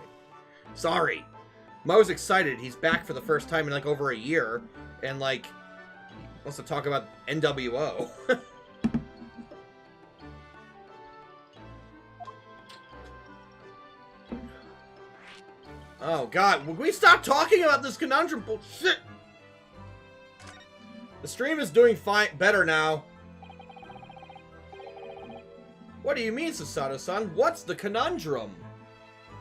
Sorry. Mo's excited. He's back for the first time in like over a year, and like wants to talk about NWO. Oh god, will we stop talking about this conundrum bullshit? The stream is doing fine, better now. What do you mean, Susato-san? What's the conundrum?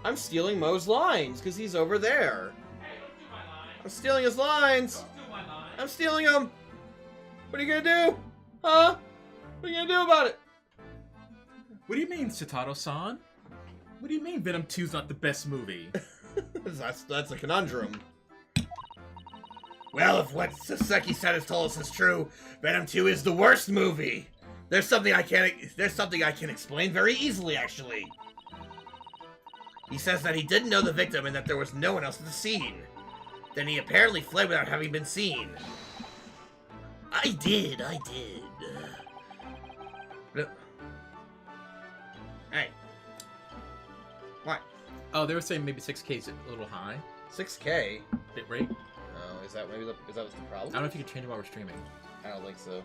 I'm stealing Mo's lines, because he's over there. Hey, don't do my line. I'm stealing his lines. Don't do my line. I'm stealing them. What are you gonna do? Huh? What are you gonna do about it? What do you mean, Satato-san? What do you mean Venom 2's not the best movie? That's a conundrum. Well, if what Saseki-san has told us is true, Venom 2 is the worst movie. There's something I can explain very easily, actually. He says that he didn't know the victim and that there was no one else at the scene. Then he apparently fled without having been seen. I did. Hey. What? Oh, they were saying maybe 6K is a little high. 6K? Bit rate. Oh, is that what's the I problem? don't know if you can change it while we're streaming. I don't think so.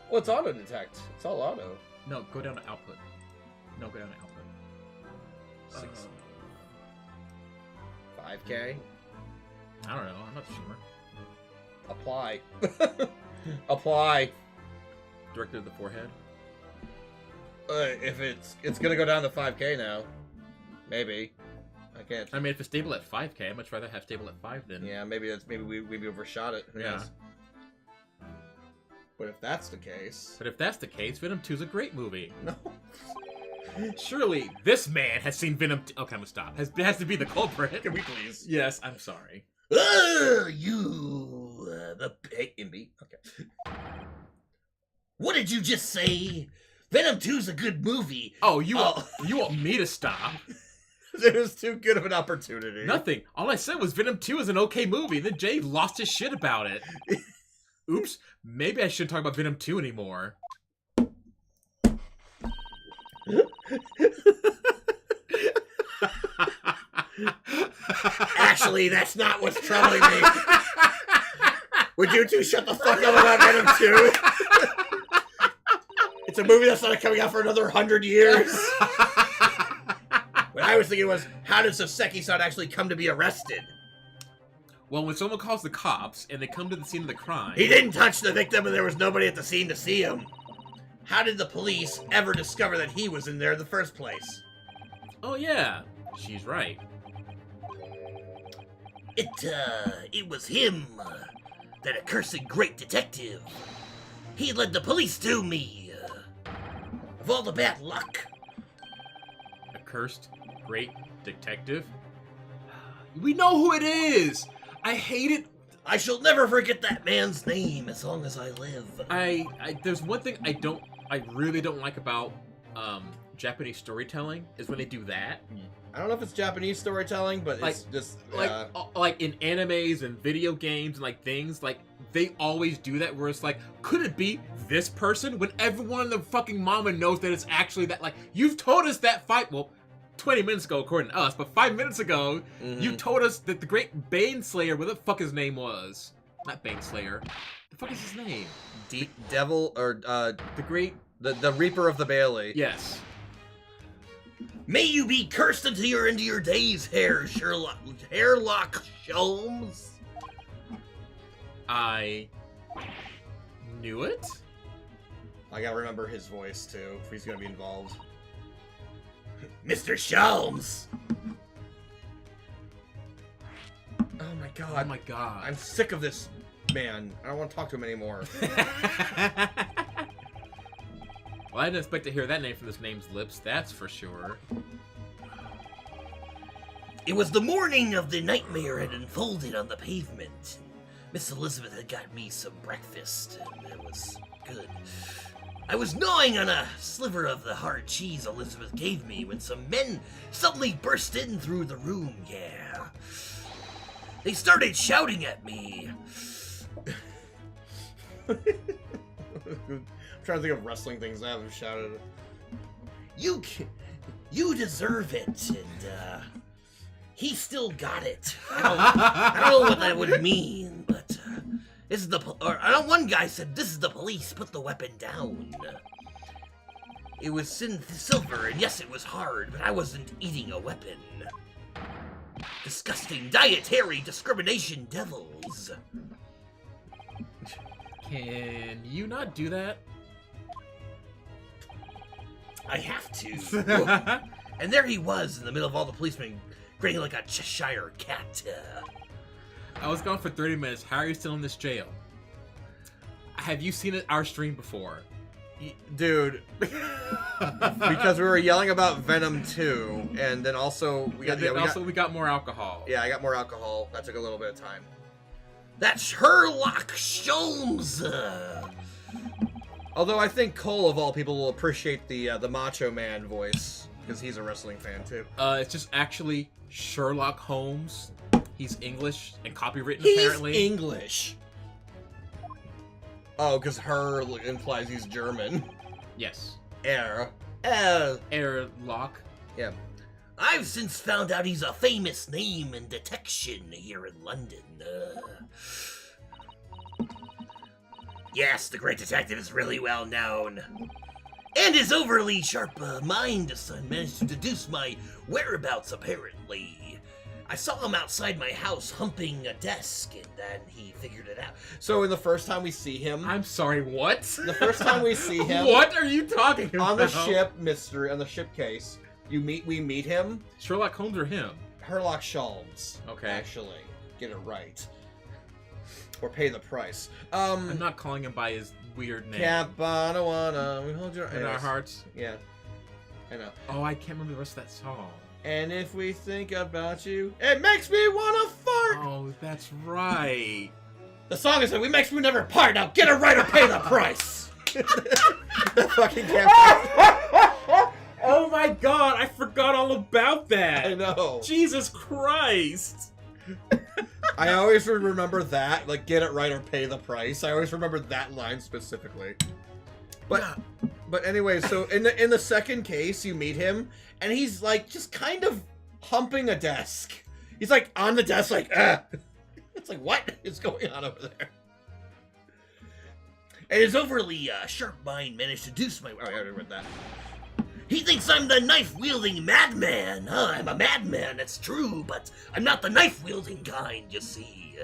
Well, it's auto detect. It's all auto. No, go down to output. No, go down to output. 6. 5K? I don't know. I'm not sure. Apply. Apply. Directed at the forehead. If it's gonna go down to 5K now. Maybe. I can't. I mean, if it's stable at 5K, I'd much rather have stable at 5 than. Yeah, maybe we overshot it. Who Yeah. knows? But if that's the case, But if that's the case, Venom 2 is a great movie. no. Surely this man has seen Venom. Okay, I'm gonna stop. Has to be the culprit. Can we please? Yes, I'm sorry. Hey, Imby. Okay. What did you just say? Venom 2's a good movie. Oh, you want me to stop? It was too good of an opportunity. Nothing. All I said was Venom 2 is an okay movie. Then Jay lost his shit about it. Oops. Maybe I shouldn't talk about Venom 2 anymore. Actually, that's not what's troubling me. Would you two shut the fuck up about Venom 2? It's a movie that's not coming out for another 100 years. What I was thinking was, how does Saseki-san actually come to be arrested? Well, when someone calls the cops and they come to the scene of the crime... He didn't touch the victim and there was nobody at the scene to see him. How did the police ever discover that he was in there in the first place? Oh, yeah. She's right. It was him. That accursed great detective. He led the police to me. Of all the bad luck. A cursed great detective? We know who it is! I hate it. I shall never forget that man's name as long as I live. There's one thing I really don't like about Japanese storytelling is when they do that. I don't know if it's Japanese storytelling, but it's just like in animes and video games and like things, like they always do that where it's like, could it be this person? When everyone in the fucking mama knows that it's actually that. Like, you've told us that 20 minutes ago, according to us, but 5 minutes ago, you told us that the great Baneslayer, what the fuck his name was. Not Baneslayer. The fuck is his name? Devil, or, The great... the Reaper of the Bailey. Yes. May you be cursed into your days, Hairlock Sholmes. I knew it? I gotta remember his voice, too, if he's gonna be involved. Mr. Sholmes. Oh my god. Oh my god. I'm sick of this man. I don't want to talk to him anymore. Well, I didn't expect to hear that name from this name's lips, that's for sure. It was the morning of the nightmare had unfolded on the pavement. Miss Elizabeth had got me some breakfast, and it was good. I was gnawing on a sliver of the hard cheese Elizabeth gave me when some men suddenly burst in through the room, yeah. They started shouting at me. I'm trying to think of wrestling things I haven't shouted. You deserve it, and he still got it. I don't know what that would mean, but this is the one guy said, "This is the police. Put the weapon down." It was silver, and yes, it was hard, but I wasn't eating a weapon. Disgusting dietary discrimination devils. Can you not do that? I have to. And there he was in the middle of all the policemen, grinning like a Cheshire cat. I was gone for 30 minutes. How are you still in this jail? Have you seen our stream before? Dude, because we were yelling about Venom 2, and then also we got more alcohol. Yeah, I got more alcohol. That took a little bit of time. That's Sherlock Holmes. Although I think Cole, of all people, will appreciate the Macho Man voice, because he's a wrestling fan too. It's just actually Sherlock Holmes. He's English and copywritten, He's apparently. English. Oh, because her implies he's German. Yes. Airlock. Yeah. I've since found out he's a famous name in detection here in London. Yes, the great detective is really well known. And his overly sharp mind son managed to deduce my whereabouts, apparently. I saw him outside my house humping a desk, and then he figured it out. So in the first time we see him... I'm sorry, what? The first time we see him... What are you talking about? On the ship, on the ship case, we meet him. Sherlock Holmes or him? Sherlock Holmes. Okay. Actually. Get it right. Or pay the price. I'm not calling him by his weird name. Capanawana, we hold your... In our hearts? Yeah. I know. Oh, I can't remember the rest of that song. And if we think about you, it makes me wanna fart! Oh, that's right. The song is "We makes me never part." Now get it right or pay the price. The fucking campaign. Oh my god, I forgot all about that. I know. Jesus Christ. I always remember that, like, get it right or pay the price. I always remember that line specifically. But anyway, so in the second case, you meet him, and he's like just kind of humping a desk. He's like on the desk, like, It's like, what is going on over there? And his overly sharp mind managed to deduce my... Oh, I already read that. He thinks I'm the knife-wielding madman. I'm a madman, that's true, but I'm not the knife-wielding kind, you see.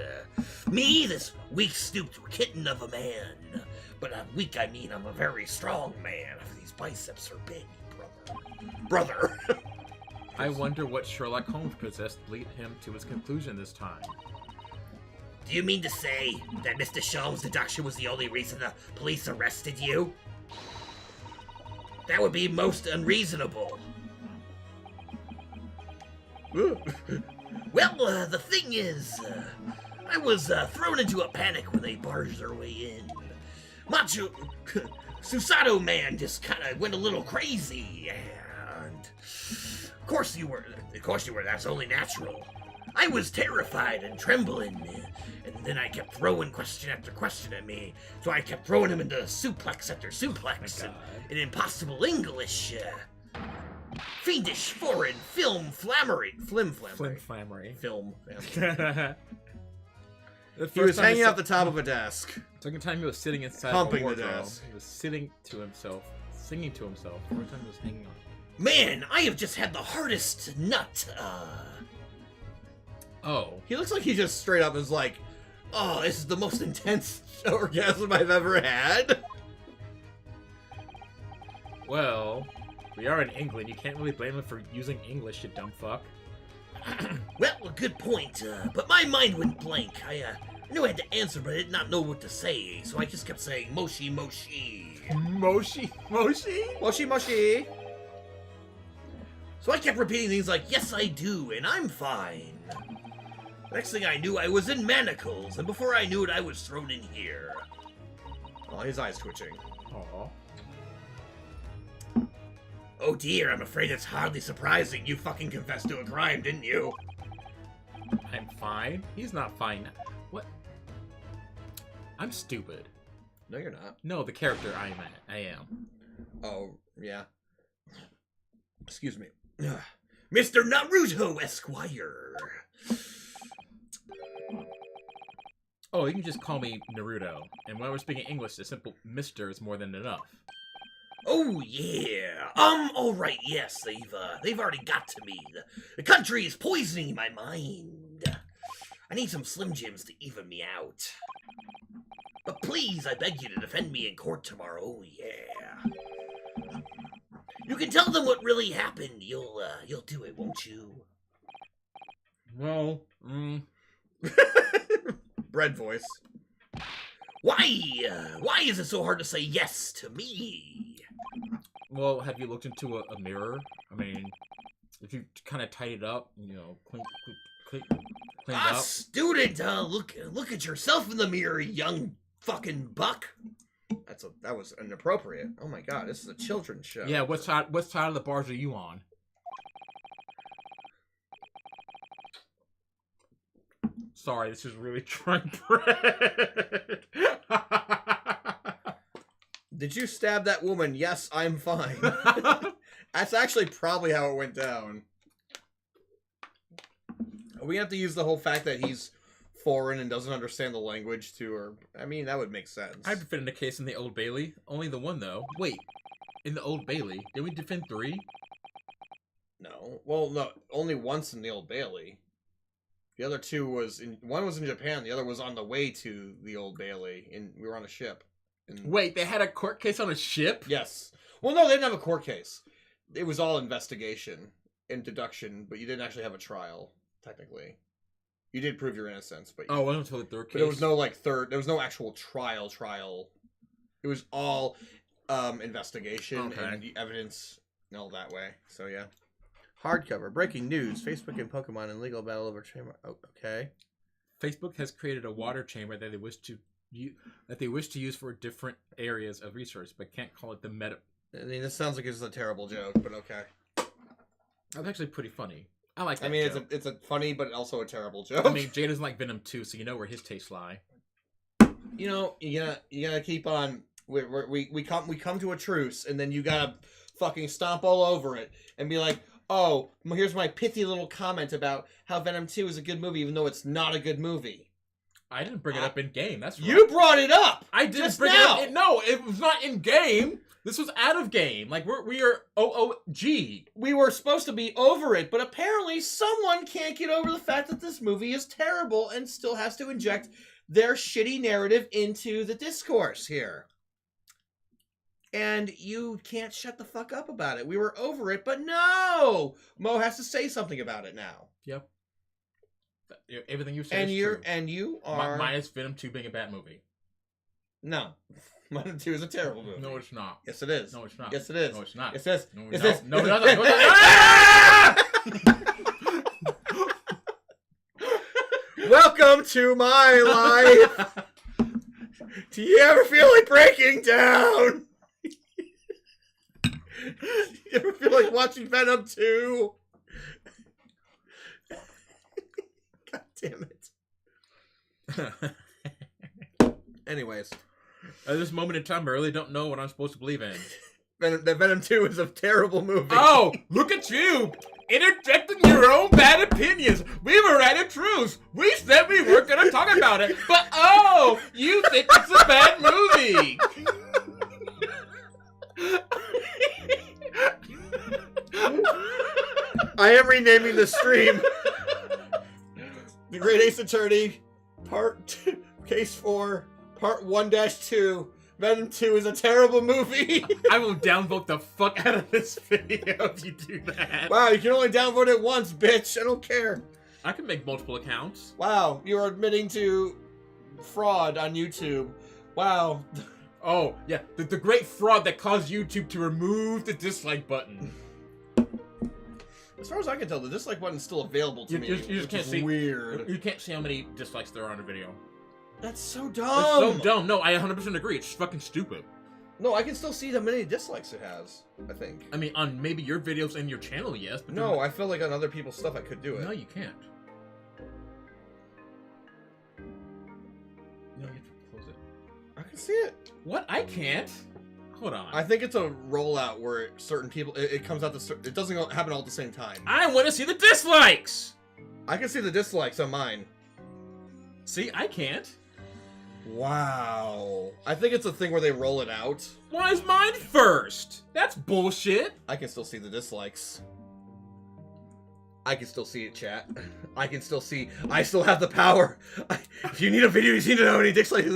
Me, this weak-stooped kitten of a man. But weak, I mean I'm a very strong man. These biceps are big, brother. I wonder what Sherlock Holmes possessed to lead him to his conclusion this time. Do you mean to say that Mr. Sholmes' deduction was the only reason the police arrested you? That would be most unreasonable. Well, the thing is, I was thrown into a panic when they barged their way in. Macho Susato man just kind of went a little crazy, and of course you were. That's only natural. I was terrified and trembling, and then I kept throwing question after question at me. So I kept throwing him into suplex after suplex, in impossible English, fiendish foreign flim flammery. Film. He was hanging off the top of a desk. Second time he was sitting inside Humping a wardrobe. the desk. He was sitting to himself, singing to himself. Every time he was hanging on. Man, I have just had the hardest nut. Oh. He looks like he just straight up is like, oh, this is the most intense orgasm I've ever had. Well, we are in England. You can't really blame him for using English, you dumb fuck. Well, a good point, but my mind went blank. I knew I had to answer, but I did not know what to say, so I just kept saying, Moshi, Moshi. Moshi? Moshi, Moshi. So I kept repeating things like, yes, I do, and I'm fine. Next thing I knew, I was in manacles, and before I knew it, I was thrown in here. Oh, his eye's twitching. Aw. Oh dear, I'm afraid it's hardly surprising. You fucking confessed to a crime, didn't you? I'm fine. He's not fine. What? I'm stupid. No, you're not. No, the character I am. Oh, yeah. Excuse me. Mr. Naruto Esquire. Oh, you can just call me Naruto. And when we're speaking English, a simple Mr. is more than enough. Oh yeah. All right. Yes, they've already got to me. The country is poisoning my mind. I need some Slim Jims to even me out. But please, I beg you to defend me in court tomorrow. Oh yeah. You can tell them what really happened. You'll do it, won't you? Well, Bread voice. Why is it so hard to say yes to me? Well, have you looked into a mirror? I mean, if you kind of tidy it up, you know, clean it up. Student, look at yourself in the mirror, young fucking buck. That was inappropriate. Oh my god, this is a children's show. Yeah, what side of the bars are you on? Sorry, this is really trying bread. Did you stab that woman? Yes, I'm fine. That's actually probably how it went down. We have to use the whole fact that he's foreign and doesn't understand the language to her. I mean, that would make sense. I'd defend a case in the Old Bailey. Only the one, though. Wait, in the Old Bailey, did we defend 3? No. Well, no. Only once in the Old Bailey. The other 2 one was in Japan, the other was on the way to the Old Bailey, and we were on a ship. Wait, they had a court case on a ship? Yes. Well, no, they didn't have a court case. It was all investigation and deduction, but you didn't actually have a trial, technically. You did prove your innocence, but... Oh, it wasn't until the 3rd case? But there was no, there was no actual trial. It was all investigation and evidence and all that way. So, yeah. Hardcover. Breaking news. Facebook and Pokemon in legal battle over trademark. Oh, okay. Facebook has created a water chamber that they wish to use for different areas of research, but can't call it the meta. I mean, this sounds like it's a terrible joke, but okay. That's actually pretty funny. I like that. I mean, joke. it's a funny, but also a terrible joke. I mean, Jay doesn't like Venom too, so you know where his tastes lie. You know, you gotta keep on. We come to a truce, and then you gotta fucking stomp all over it and be like, oh, here's my pithy little comment about how Venom 2 is a good movie, even though it's not a good movie. I didn't bring it up in game. That's right. You brought it up. I didn't just bring now. it up. No, it was not in game. This was out of game. Like we are OOG. We were supposed to be over it, but apparently someone can't get over the fact that this movie is terrible and still has to inject their shitty narrative into the discourse here. And you can't shut the fuck up about it. We were over it, but no! Mo has to say something about it now. Yep. Everything you said is true. And you are... Minus Venom 2 being a bad movie. No. Venom 2 is a terrible movie. No, it's not. Yes, it is. No, it's not. Yes, it is. No, it's not. Yes, it is. No, yes, no, it is. no, no, no, no, no. Welcome to my life. Do you ever feel like breaking down? You ever feel like watching Venom 2? God damn it. Anyways. At this moment in time, I really don't know what I'm supposed to believe in. Venom 2 is a terrible movie. Oh, look at you! Interjecting your own bad opinions. We were at a truce. We said we weren't going to talk about it. But, oh, you think it's a bad movie. I am renaming the stream The Great Ace Attorney, Part 2, Case 4, Part 1-2. Venom 2 is a terrible movie. I will downvote the fuck out of this video if you do that. Wow, you can only downvote it once, bitch. I don't care. I can make multiple accounts. Wow, you're admitting to fraud on YouTube. Wow. Oh, yeah, the great fraud that caused YouTube to remove the dislike button. As far as I can tell, the dislike button's still available to me. You just can't see. Weird. You can't see how many dislikes there are on a video. That's so dumb. It's so dumb. No, I 100% agree. It's fucking stupid. No, I can still see how many dislikes it has, I think. I mean, on maybe your videos and your channel, yes. But No, I feel like on other people's stuff I could do it. No, you can't. No, you have to close it. I can see it. What? I can't? Hold on. I think it's a rollout where certain people, it comes out it doesn't happen all at the same time. I want to see the dislikes! I can see the dislikes on mine. See, I can't. Wow. I think it's a thing where they roll it out. Why is mine first? That's bullshit. I can still see the dislikes. I can still see it, chat. I can still see. I still have the power. If you need a video, you need to know how many dislikes.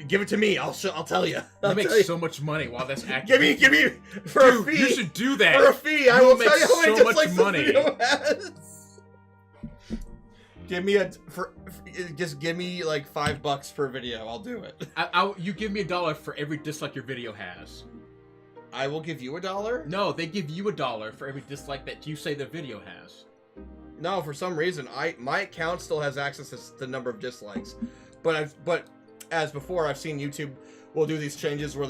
Give it to me. I'll tell you. You make so much money while that's active. Give me for a fee. You should do that. For a fee, I will tell you how many so much dislikes money. this video has. Just give me like $5 per video. I'll do it. You give me $1 for every dislike your video has. I will give you $1? No, they give you $1 for every dislike that you say the video has. No, for some reason, my account still has access to the number of dislikes, but as before, I've seen YouTube will do these changes where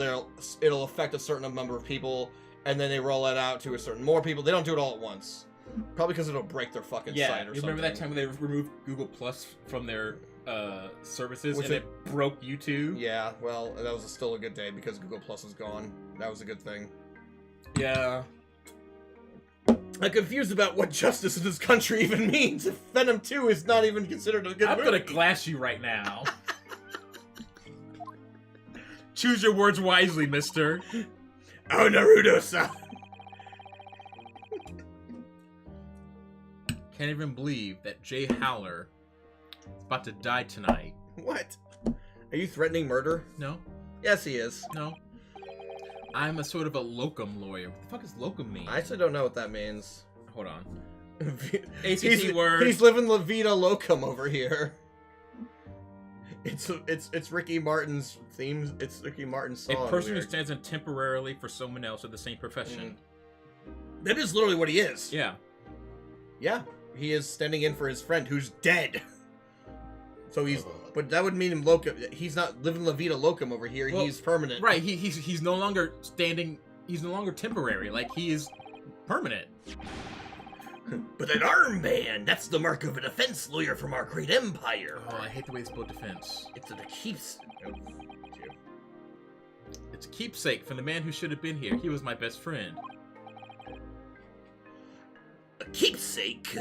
it'll affect a certain number of people, and then they roll it out to a certain more people. They don't do it all at once, probably because it'll break their fucking site or something. You remember that time when they removed Google Plus from their services and it broke YouTube? Yeah, well, that was still a good day because Google Plus is gone. That was a good thing. Yeah. I'm confused about what justice in this country even means if Venom 2 is not even considered a good movie. I'm gonna glass you right now. Choose your words wisely, mister. Oh, Naruto-san! Can't even believe that Jay Howler is about to die tonight. What? Are you threatening murder? No. Yes, he is. No. I'm a sort of a locum lawyer. What the fuck does locum mean? I actually don't know what that means. Hold on. ACT word. He's living La Vida Locum over here. It's Ricky Martin's theme. It's Ricky Martin's song. A person who stands in temporarily for someone else of the same profession. That is literally what he is. Yeah. Yeah. He is standing in for his friend who's dead. So he's, but that would mean him locum. He's not living La Vida Locum over here. Well, he's permanent. Right. He's no longer standing. He's no longer temporary. Like he is permanent. But an armband, that's the mark of a defense lawyer from our great empire. Oh, I hate the way they spell defense. It's a keeps. It's a keepsake from the man who should have been here. He was my best friend. A keepsake?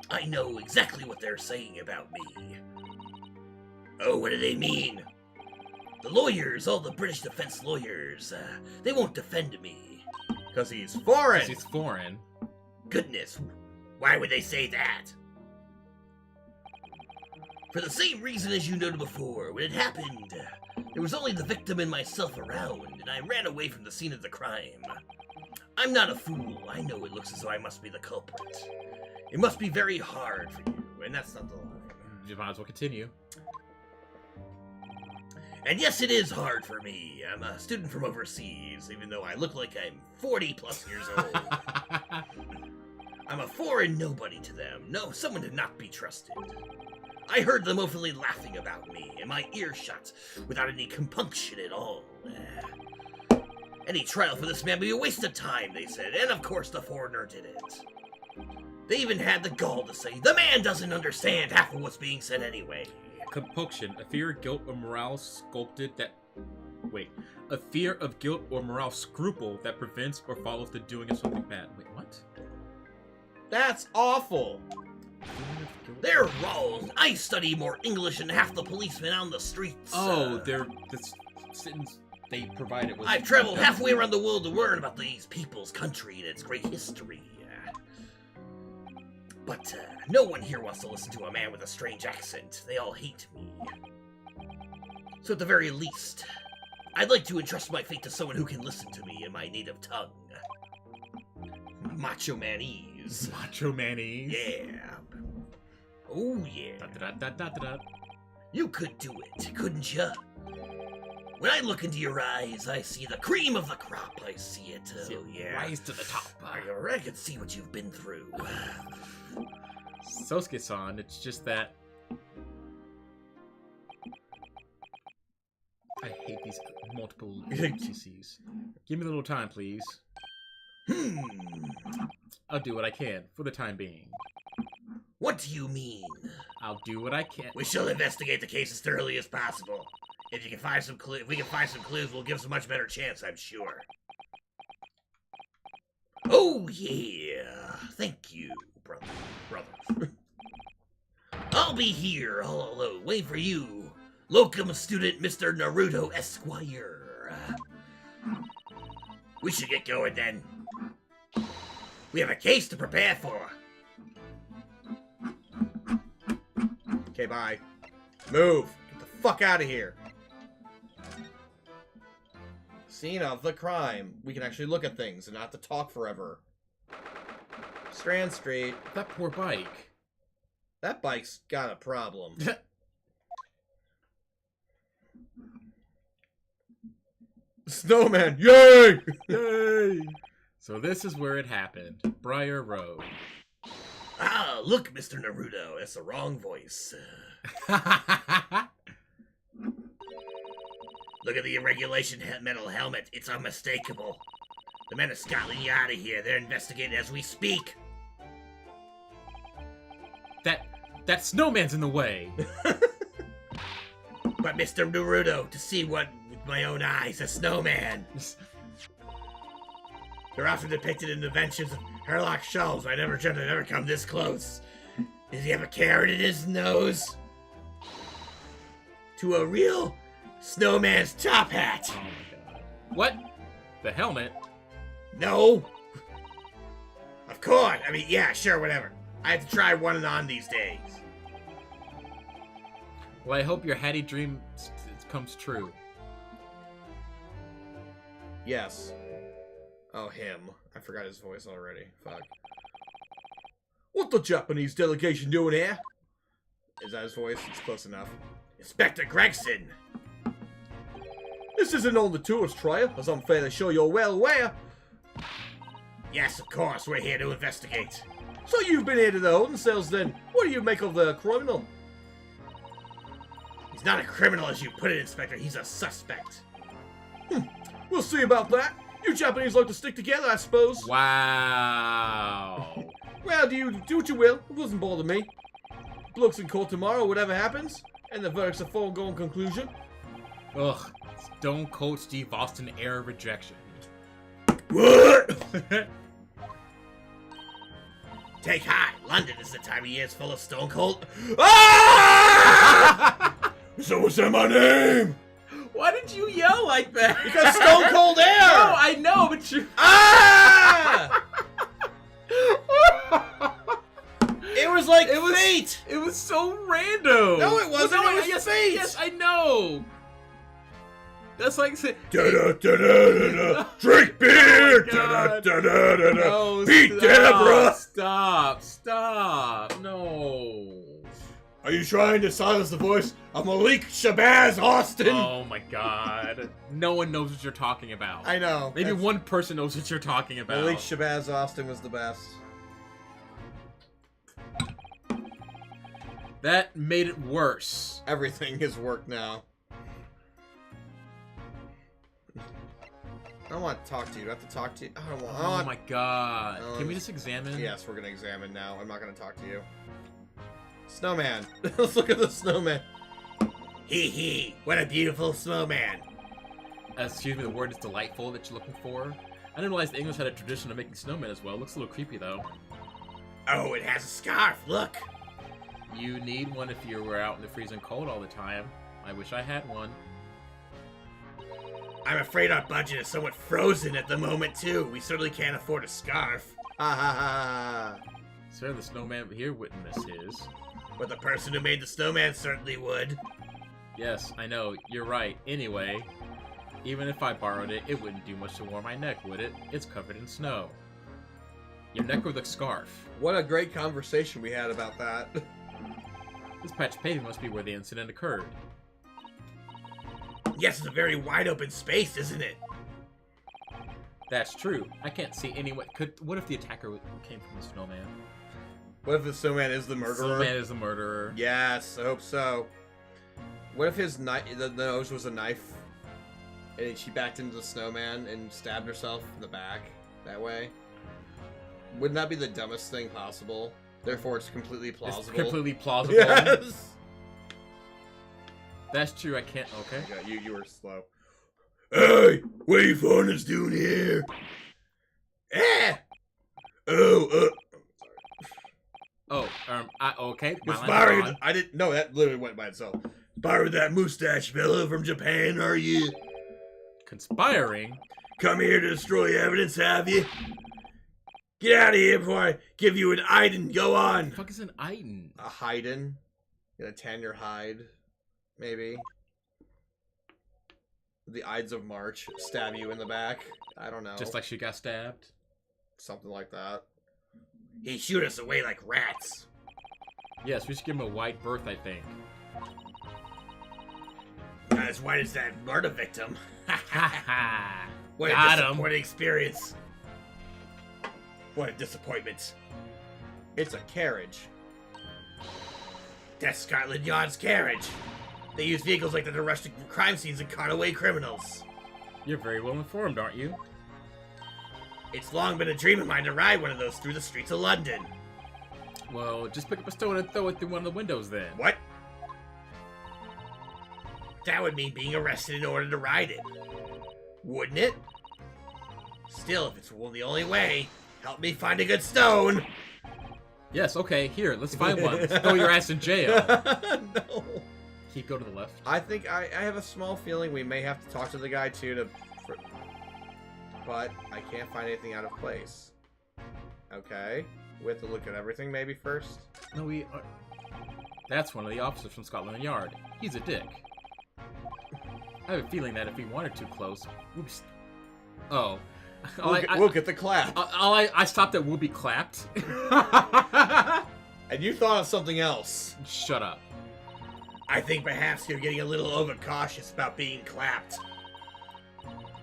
I know exactly what they're saying about me. Oh, what do they mean? The lawyers, all the British defense lawyers, they won't defend me. Because he's foreign! Because he's foreign. Goodness, why would they say that? For the same reason as you noted before, when it happened, there was only the victim and myself around, and I ran away from the scene of the crime. I'm not a fool. I know it looks as though I must be the culprit. It must be very hard for you, and that's not the line. You might as well continue. And yes, it is hard for me. I'm a student from overseas, even though I look like I'm 40 plus years old. I'm a foreign nobody to them. No, someone to not be trusted. I heard them openly laughing about me, and my ears shut, without any compunction at all. Any trial for this man would be a waste of time, they said, and of course the foreigner did it. They even had the gall to say, the man doesn't understand half of what's being said anyway. Compunction, a fear of guilt or morale sculpted that... Wait. A fear of guilt or morale scruple that prevents or follows the doing of something bad. Wait, what? That's awful! They're wrong. I study more English than half the policemen on the streets. Oh, the sentence they provided was... I've traveled halfway around the world to learn about these people's country and its great history. But no one here wants to listen to a man with a strange accent. They all hate me. So at the very least, I'd like to entrust my fate to someone who can listen to me in my native tongue. Macho Manese. Macho Manese? Yeah. Oh, yeah. Da-da-da-da-da-da. You could do it, couldn't you? When I look into your eyes, I see the cream of the crop. I see it. Oh, yeah. Rise to the top. I can see what you've been through. Sosuke-san, it's just that... I hate these multiple NPCs. Give me a little time, please. I'll do what I can for the time being. What do you mean? I'll do what I can. We shall investigate the case as thoroughly as possible. If you can find some if we can find some clues, we'll give us a much better chance, I'm sure. Oh yeah, thank you, brother. I'll be here all alone, waiting for you, locum student Mr. Naruto Esquire. We should get going then. We have a case to prepare for. Okay, bye. Move. Get the fuck out of here. Scene of the crime. We can actually look at things and not have to talk forever. Strand Street. That poor bike. That bike's got a problem. Snowman. Yay! Yay! So this is where it happened. Briar Road. Ah, look, Mr. Naruto, that's the wrong voice. Look at the irregulation metal helmet. It's unmistakable. The men of Scotland Yard are here. They're investigating as we speak. That snowman's in the way. But Mr. Naruto, to see what with my own eyes, a snowman. They're often depicted in the adventures of Herlock Sholmes, but I never dreamt I'd ever come this close. Does he have a carrot in his nose? To a real snowman's top hat. Oh my god. What? The helmet? No. Of course. I mean, yeah, sure, whatever. I have to try one on these days. Well, I hope your Hattie dream comes true. Yes. Oh, him. I forgot his voice already. Fuck. What the Japanese delegation doing here? Is that his voice? It's close enough. Inspector Gregson. This isn't on the tourist trail, as I'm fairly sure you're well aware. Yes, of course, we're here to investigate. So you've been here to the holding cells then. What do you make of the criminal? He's not a criminal as you put it, Inspector. He's a suspect. We'll see about that. You Japanese like to stick together, I suppose. Wow. Well, do what you will. It doesn't bother me. Bloke's in court tomorrow, whatever happens. And the verdict's a foregone conclusion. Ugh. Stone Cold Steve Austin era rejection. What? Take heart. London is the time of year it's full of stone cold. Ah! So say my name! Why did you yell like that? Because Stone Cold Air! No, I know, but you... Ah! It was like fate! It was so random. No, it wasn't. Well, no, It was yes, fate! Yes, I know. That's like saying... Da-da-da-da-da-da. Drink beer! Oh my God. Da-da-da-da-da. No, Beat stop, Deborah! Stop. No. Are you trying to silence the voice of Malik Shabazz Austin? Oh my god. No one knows what you're talking about. I know. Maybe one person knows what you're talking about. Malik Shabazz Austin was the best. That made it worse. Everything is work now. I don't want to talk to you. Do I have to talk to you? I don't want. Oh my god. Oh, Can we just examine? Yes, we're gonna examine now. I'm not gonna talk to you. Snowman. Let's look at the snowman. Hee hee. What a beautiful snowman. Excuse me, the word is delightful that you're looking for. I didn't realize the English had a tradition of making snowmen as well. It looks a little creepy though. Oh, it has a scarf. Look. You need one if you were out in the freezing cold all the time. I wish I had one. I'm afraid our budget is somewhat frozen at the moment, too. We certainly can't afford a scarf. Ha ha ha. Sir, the snowman here wouldn't miss his. But the person who made the snowman certainly would. Yes, I know, you're right. Anyway, even if I borrowed it, it wouldn't do much to warm my neck, would it? It's covered in snow. Your neck with a scarf. What a great conversation we had about that. This patch of paving must be where the incident occurred. Yes, it's a very wide open space, isn't it? That's true. I can't see anyone. What if the attacker came from the snowman? What if the snowman is the murderer? Snowman is the murderer. Yes, I hope so. What if his the nose was a knife and she backed into the snowman and stabbed herself in the back that way. Wouldn't that be the dumbest thing possible? Therefore, it's completely plausible. It's completely plausible. Yes. That's true. I can't. Okay. Yeah, you were slow. Hey, what are you foreigners doing here? Ah! Oh, Oh, okay. My line's Conspiring. on. I didn't. No, that literally went by itself. Borrowed that mustache fellow from Japan, are you? Conspiring. Come here to destroy evidence, have you? Get out of here before I give you an Iden. Go What on. the fuck is an Iden? A hiding. Gonna tan your hide, maybe. The Ides of March stab you in the back. I don't know. Just like she got stabbed. something like that. He shoot us away like rats. Yes, we should give him a wide berth, I think. Not as white as that murder victim. Ha ha! What a Got him. disappointing experience. What a disappointment. It's a carriage. That's Scotland Yard's carriage. They use vehicles like that to rush to crime scenes and cart away criminals. You're very well informed, aren't you? It's long been a dream of mine to ride one of those through the streets of London. Well, just pick up a stone and throw it through one of the windows then. What? That would mean being arrested in order to ride it. Wouldn't it? Still, if it's the only way, help me find a good stone. Yes, okay, here, let's find one. Let's throw your ass in jail. No. Keep go to the left. I think I have a small feeling we may have to talk to the guy too but I can't find anything out of place. Okay. We have to look at everything maybe first. No, we are... That's one of the officers from Scotland Yard. He's a dick. I have a feeling that if we wanted too close, we'd be... Oh. We'll get the clap. I stopped at will be clapped. And you thought of something else. Shut up. I think perhaps you're getting a little overcautious about being clapped.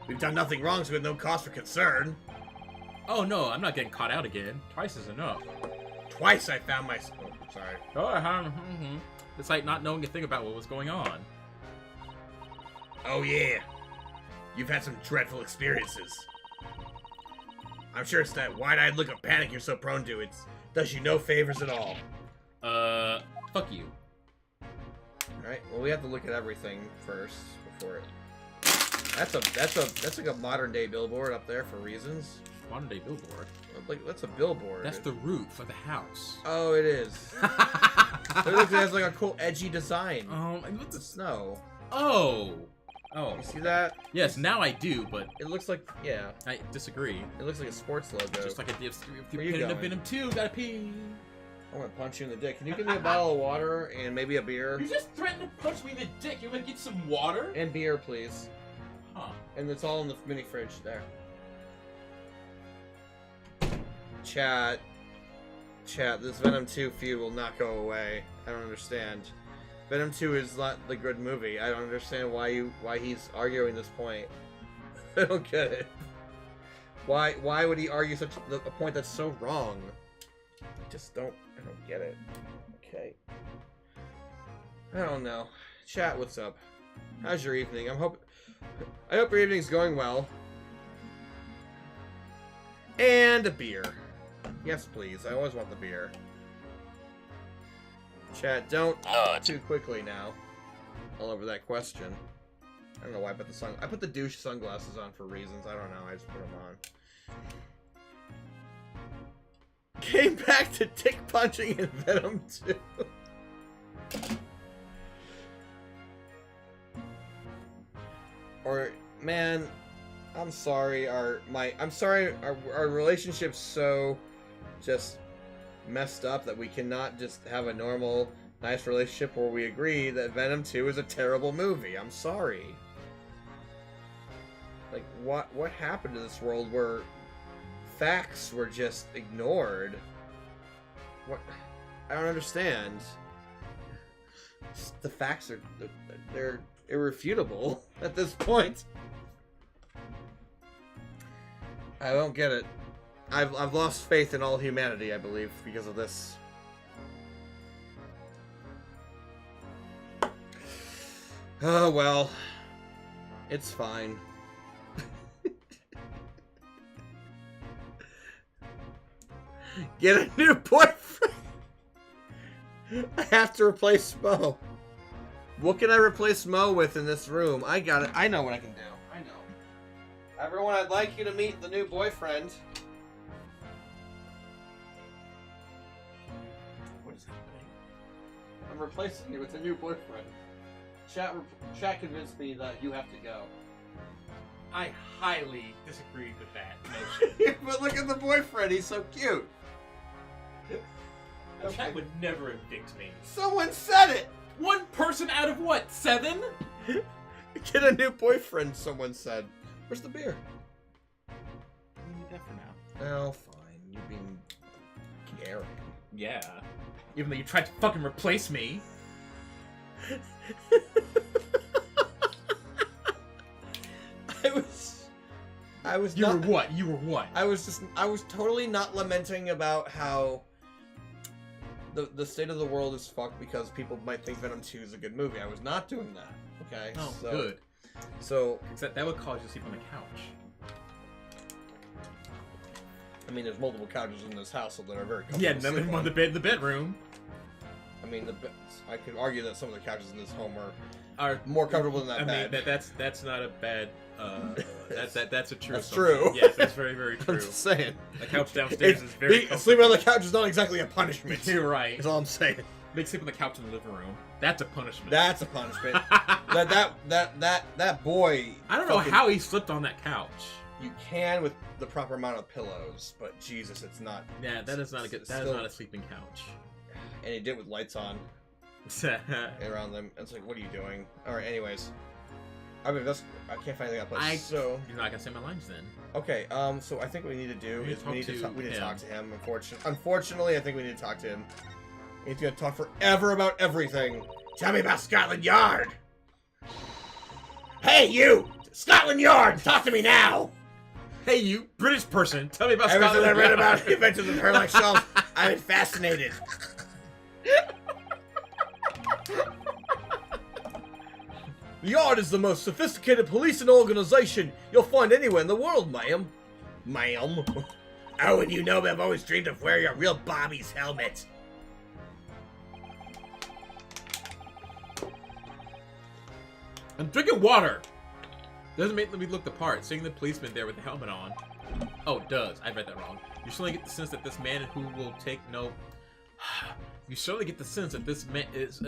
We've done nothing wrong, so we have no cause for concern. Oh no, I'm not getting caught out again. Twice is enough. Twice I found my... Oh, sorry. Oh, it's like not knowing a thing about what was going on. Oh yeah. You've had some dreadful experiences. I'm sure it's that wide-eyed look of panic you're so prone to. It does you no favors at all. Fuck you. Alright, well we have to look at everything first before it. That's like a modern day billboard up there for reasons. Modern day billboard. Like that's a billboard. That's the roof of the house. Oh, it is. It looks like it has like a cool edgy design. What The the... snow. Oh. Oh. You see that? Yes, now I do, but It looks like, yeah. I disagree. It looks like a sports logo. Just like if you're Where you pinning a going? Venom 2, gotta pee. I'm gonna punch you in the dick. Can you give me a bottle of water and maybe a beer? You just threatened to punch me in the dick. You wanna get some water? And beer, please. Huh. And it's all in the mini fridge there. Chat, this Venom 2 feud will not go away. I don't understand. Venom 2 is not the good movie. I don't understand why he's arguing this point. I don't get it. Why would he argue a point that's so wrong? I don't get it. Okay. I don't know. Chat, what's up? How's your evening? I hope your evening's going well. And a beer. Yes, please. I always want the beer. Chat, don't too quickly now. All over that question. I don't know why I put the douche sunglasses on for reasons. I don't know. I just put them on. Came back to dick punching in Venom 2. Or, man, I'm sorry. Our relationship's so just messed up that we cannot just have a normal, nice relationship where we agree that Venom 2 is a terrible movie. I'm sorry. Like, what happened to this world where facts were just ignored? What? I don't understand. The facts they're irrefutable at this point. I don't get it. I've lost faith in all humanity, I believe, because of this. Oh well. It's fine. Get a new boyfriend. I have to replace Mo. What can I replace Mo with in this room? I got it. I know what I can do. I know. Everyone, I'd like you to meet the new boyfriend. What is happening? I'm replacing you with a new boyfriend. Chat convinced me that you have to go. I highly disagreed with that notion. But look at the boyfriend. He's so cute. Chat would never evict me. Someone said it. One person out of what? 7? Get a new boyfriend, someone said. Where's the beer? We need that for now. Oh, fine. You're being caring. Yeah. Even though you tried to fucking replace me. I was You not, were what? You were what? I was totally not lamenting about how the state of the world is fucked because people might think Venom 2 is a good movie. I was not doing that. Okay. Oh, so, good. So Except that would cause you to sleep on the couch. I mean, there's multiple couches in this house that are very comfortable. Yeah, to none of sleep them on. on the bed in the bedroom. I mean, I could argue that some of the couches in this home are Are more comfortable than that I mean, bed. that's not a bad. That's a true. That's assumption. true. Yes, that's very very I'm true. just saying. The couch downstairs is very. Sleeping on the couch is not exactly a punishment. You're right. That's all I'm saying. Make sleep on the couch in the living room. That's a punishment. That's a punishment. that boy. I don't know fucking- how he slipped on that couch. You can with the proper amount of pillows, but Jesus, it's not. Yeah, that is not a good. It's That is still- not a sleeping couch. And he did it with lights on around them. It's like, what are you doing? All right. Anyways, I mean, I can't find anything else. So You're not gonna say my lines then. okay. So I think what we need to do We need is to we need talk to to talk him. to him. Unfortunately, I think we need to talk to him. He's gonna talk forever about everything. Tell me about Scotland Yard. Hey, you! Scotland Yard! Talk to me now! Hey, you British person, tell me about Ever since Scotland I read Yard. about the adventures of Sherlock Holmes, I've been fascinated. The Yard is the most sophisticated policing organization you'll find anywhere in the world, ma'am. Ma'am. Oh, and you know me, I've always dreamed of wearing a real Bobby's helmet. I'm drinking water. Doesn't make me look the part. Seeing the policeman there with the helmet on. Oh, it does. I read that wrong. You certainly get the sense that this man who will take no. You certainly get the sense that this man is.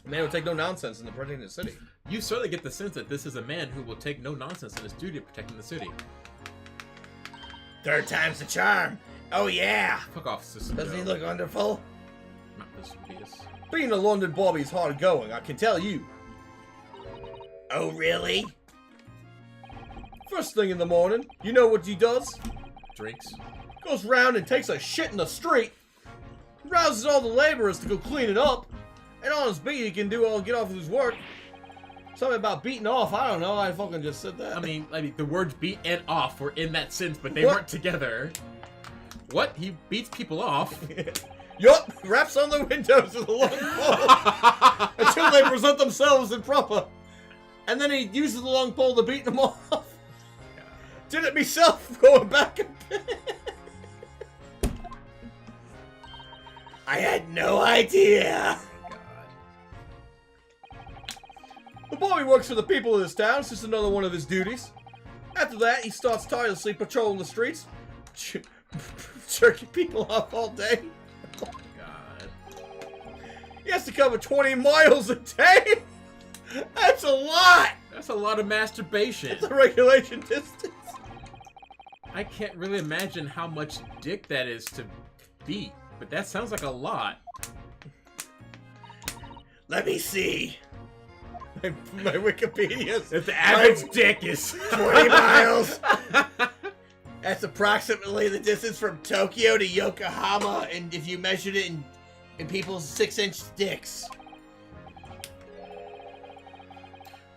Man will take no nonsense in the protecting the city. You certainly get the sense that this is a man who will take no nonsense in his duty of protecting the city. Third time's the charm. Oh, yeah. Fuck off, Sister Doesn't he Joe. look wonderful? Not this obvious. Being a London Bobby's hard going, I can tell you. Oh, really? First thing in the morning, you know what he does? Drinks. Goes round and takes a shit in the street. Rouses all the laborers to go clean it up. And on his beat, he can get off his work. Something about beating off, I don't know, I fucking just said that. I mean, the words beat and off were in that sentence, but they What? weren't together. What? He beats people off? Yup, raps on the windows with a long pole until they present themselves in proper. And then he uses the long pole to beat them off. Did it myself, going back a bit. I had no idea. The Bobby works for the people of this town, it's just another one of his duties. After that, he starts tirelessly patrolling the streets, jerking people off all day. God. He has to cover 20 miles a day. That's a lot. That's a lot of masturbation. That's a regulation distance. I can't really imagine how much dick that is to beat, but that sounds like a lot. Let me see. My Wikipedia If the average dick is 20 miles. That's approximately the distance from Tokyo to Yokohama, and if you measured it in people's 6-inch dicks.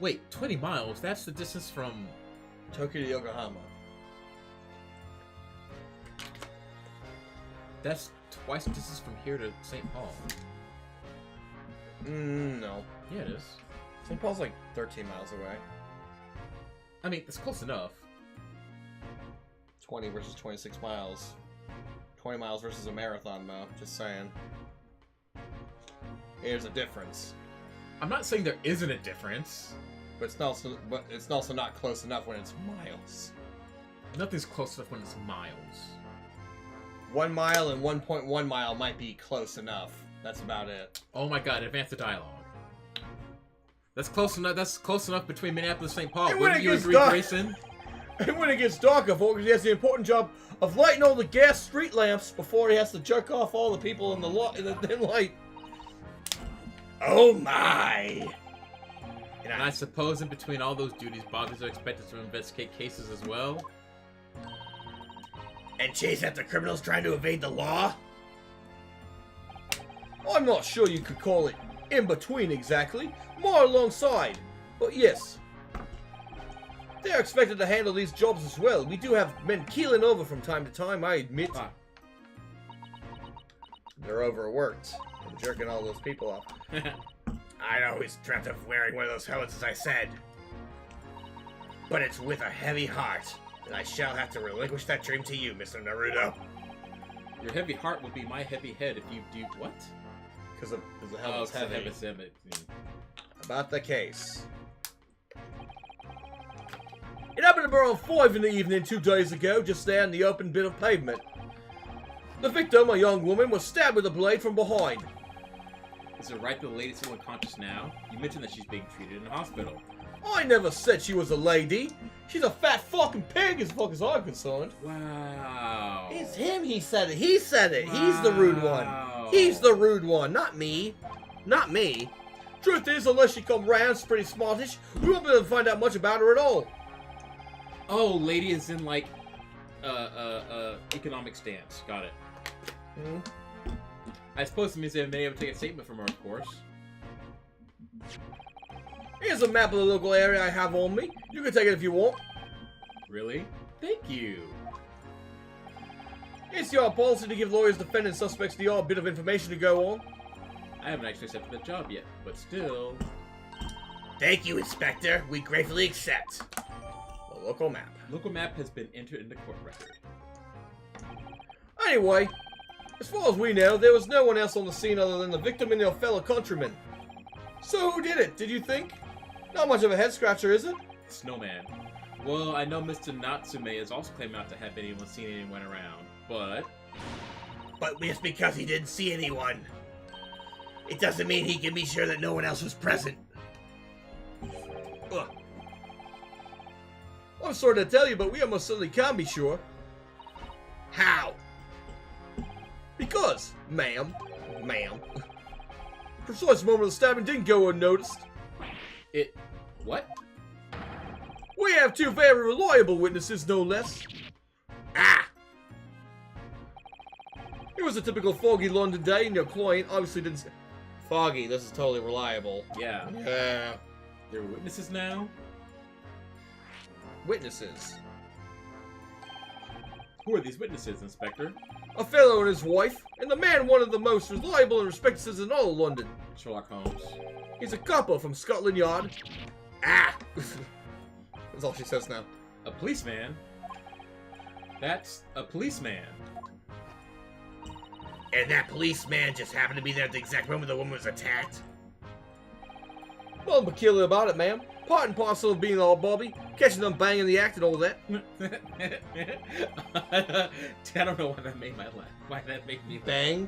Wait, 20 miles? That's the distance from... Tokyo to Yokohama. That's twice the distance from here to St. Paul. No. Yeah, it is. St. Paul's like 13 miles away. I mean, it's close enough. 20 versus 26 miles. 20 miles versus a marathon, though. Just saying. There's a difference. I'm not saying there isn't a difference. But it's also not close enough when it's miles. Nothing's close enough when it's miles. 1 mile and 1.1 mile might be close enough. That's about it. Oh my god, advance the dialogue. That's close enough. That's close enough between Minneapolis and St. Paul. And Wouldn't you agree, Grayson? And when it gets darker, folks, he has the important job of lighting all the gas street lamps before he has to jerk off all the people in the dim light. Oh my! And I suppose in between all those duties, bodies are expected to investigate cases as well. And chase after criminals trying to evade the law? I'm not sure you could call it in between exactly, more alongside. But yes, they're expected to handle these jobs as well. We do have men keeling over from time to time, I admit. They're overworked and jerking all those people off. I'd always dreamt of wearing one of those helmets, as I said. But it's with a heavy heart that I shall have to relinquish that dream to you, Mr. Naruto. Your heavy heart will be my heavy head if you do what? Because the helmet's heavy. About the case. It happened around 5 in the evening 2 days ago, just there in the open bit of pavement. The victim, a young woman, was stabbed with a blade from behind. Is it right that the lady's still unconscious now? You mentioned that she's being treated in a hospital. I never said she was a lady. She's a fat fucking pig as far as I'm concerned. Wow. It's him, he said it. He said it. Wow. He's the rude one. He's the rude one, not me. Not me. Truth is, unless she come round, she's pretty smartish, we won't be able to find out much about her at all. Oh, lady is in like, economic stance. Got it. Hmm? I suppose it means they haven't been able to take a statement from her, of course. Here's a map of the local area I have on me. You can take it if you want. Really? Thank you. It's your policy to give lawyers, defendants, suspects the odd bit of information to go on. I haven't actually accepted the job yet, but still. Thank you, Inspector. We gratefully accept. The local map. Local map has been entered into court record. Anyway, as far as we know, there was no one else on the scene other than the victim and your fellow countrymen. So who did it, did you think? Not much of a head-scratcher, is it? Snowman. Well, I know Mr. Natsume is also claiming not to have anyone seen anyone around, but... But just because he didn't see anyone, it doesn't mean he can be sure that no one else was present. Ugh. I'm sorry to tell you, but we almost certainly can be sure. How? Because, ma'am, the precise moment of the stabbing didn't go unnoticed. What? We have 2 very reliable witnesses, no less. Ah! It was a typical foggy London day, and your client obviously didn't say... Foggy, this is totally reliable. Yeah. Yeah. There are witnesses now? Witnesses. Who are these witnesses, Inspector? A fellow and his wife, and the man one of the most reliable and respected citizens in all of London. Sherlock Holmes. He's a copper from Scotland Yard. Ah! That's all she says now. A policeman? That's a policeman. And that policeman just happened to be there at the exact moment the woman was attacked? Nothing peculiar about it, ma'am. Part and parcel of being all Bobby, catching them banging the act and all that. I don't know why that made my laugh. Why that made me laugh. Bang?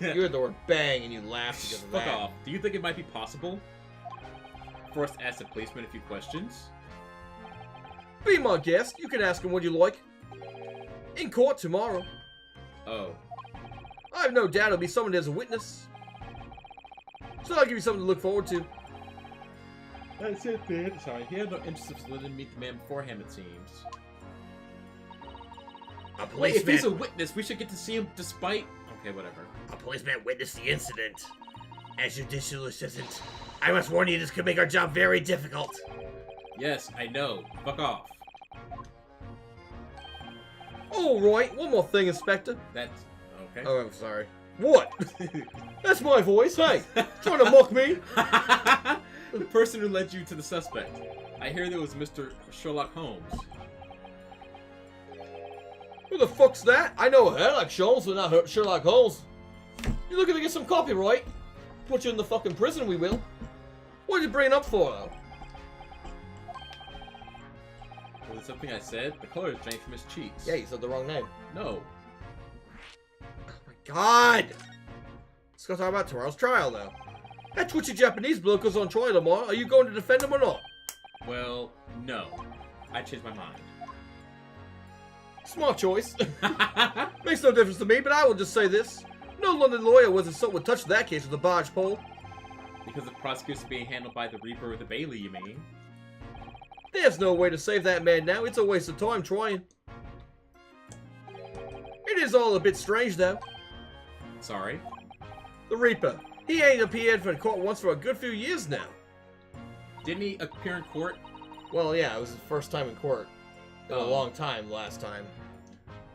You heard the word bang and you laughed because of Fuck that. off. Do you think it might be possible for us to ask the policeman a few questions? Be my guest. You can ask him what you like. In court tomorrow. Oh. I have no doubt he'll be summoned as a witness. So I'll give you something to look forward to. That's it, then. Sorry, he had no interest in letting meet the man beforehand, it seems. A Wait, if policeman... he's a witness, we should get to see him despite... Okay, whatever. A policeman witnessed the incident. As judicial assistant, I must warn you this could make our job very difficult. Yes, I know. Fuck off. Alright, one more thing, Inspector. That's... Okay. Oh, I'm sorry. What? That's my voice, hey! Trying to mock me? The person who led you to the suspect. I hear there was Mr. Sherlock Holmes. Who the fuck's that? I know Sherlock Holmes, but not Sherlock Holmes. You looking to get some copyright? Put you in the fucking prison, we will. What did you bring it up for, though? Was it something I said? The color is changed from his cheeks. Yeah, you said the wrong name. No. Oh my god! Let's go talk about tomorrow's trial, though. That twitchy Japanese bloke is on trial tomorrow. Are you going to defend him or not? Well, no. I changed my mind. Smart choice. Makes no difference to me, but I will just say this. No London lawyer would touch that case with a barge pole. Because the prosecution's being handled by the Reaper or the Bailey, you mean? There's no way to save that man now. It's a waste of time trying. It is all a bit strange, though. Sorry. The Reaper. He ain't appeared in court once for a good few years now. Didn't he appear in court? Well, yeah, it was his first time in court. In a Oh. long time last time.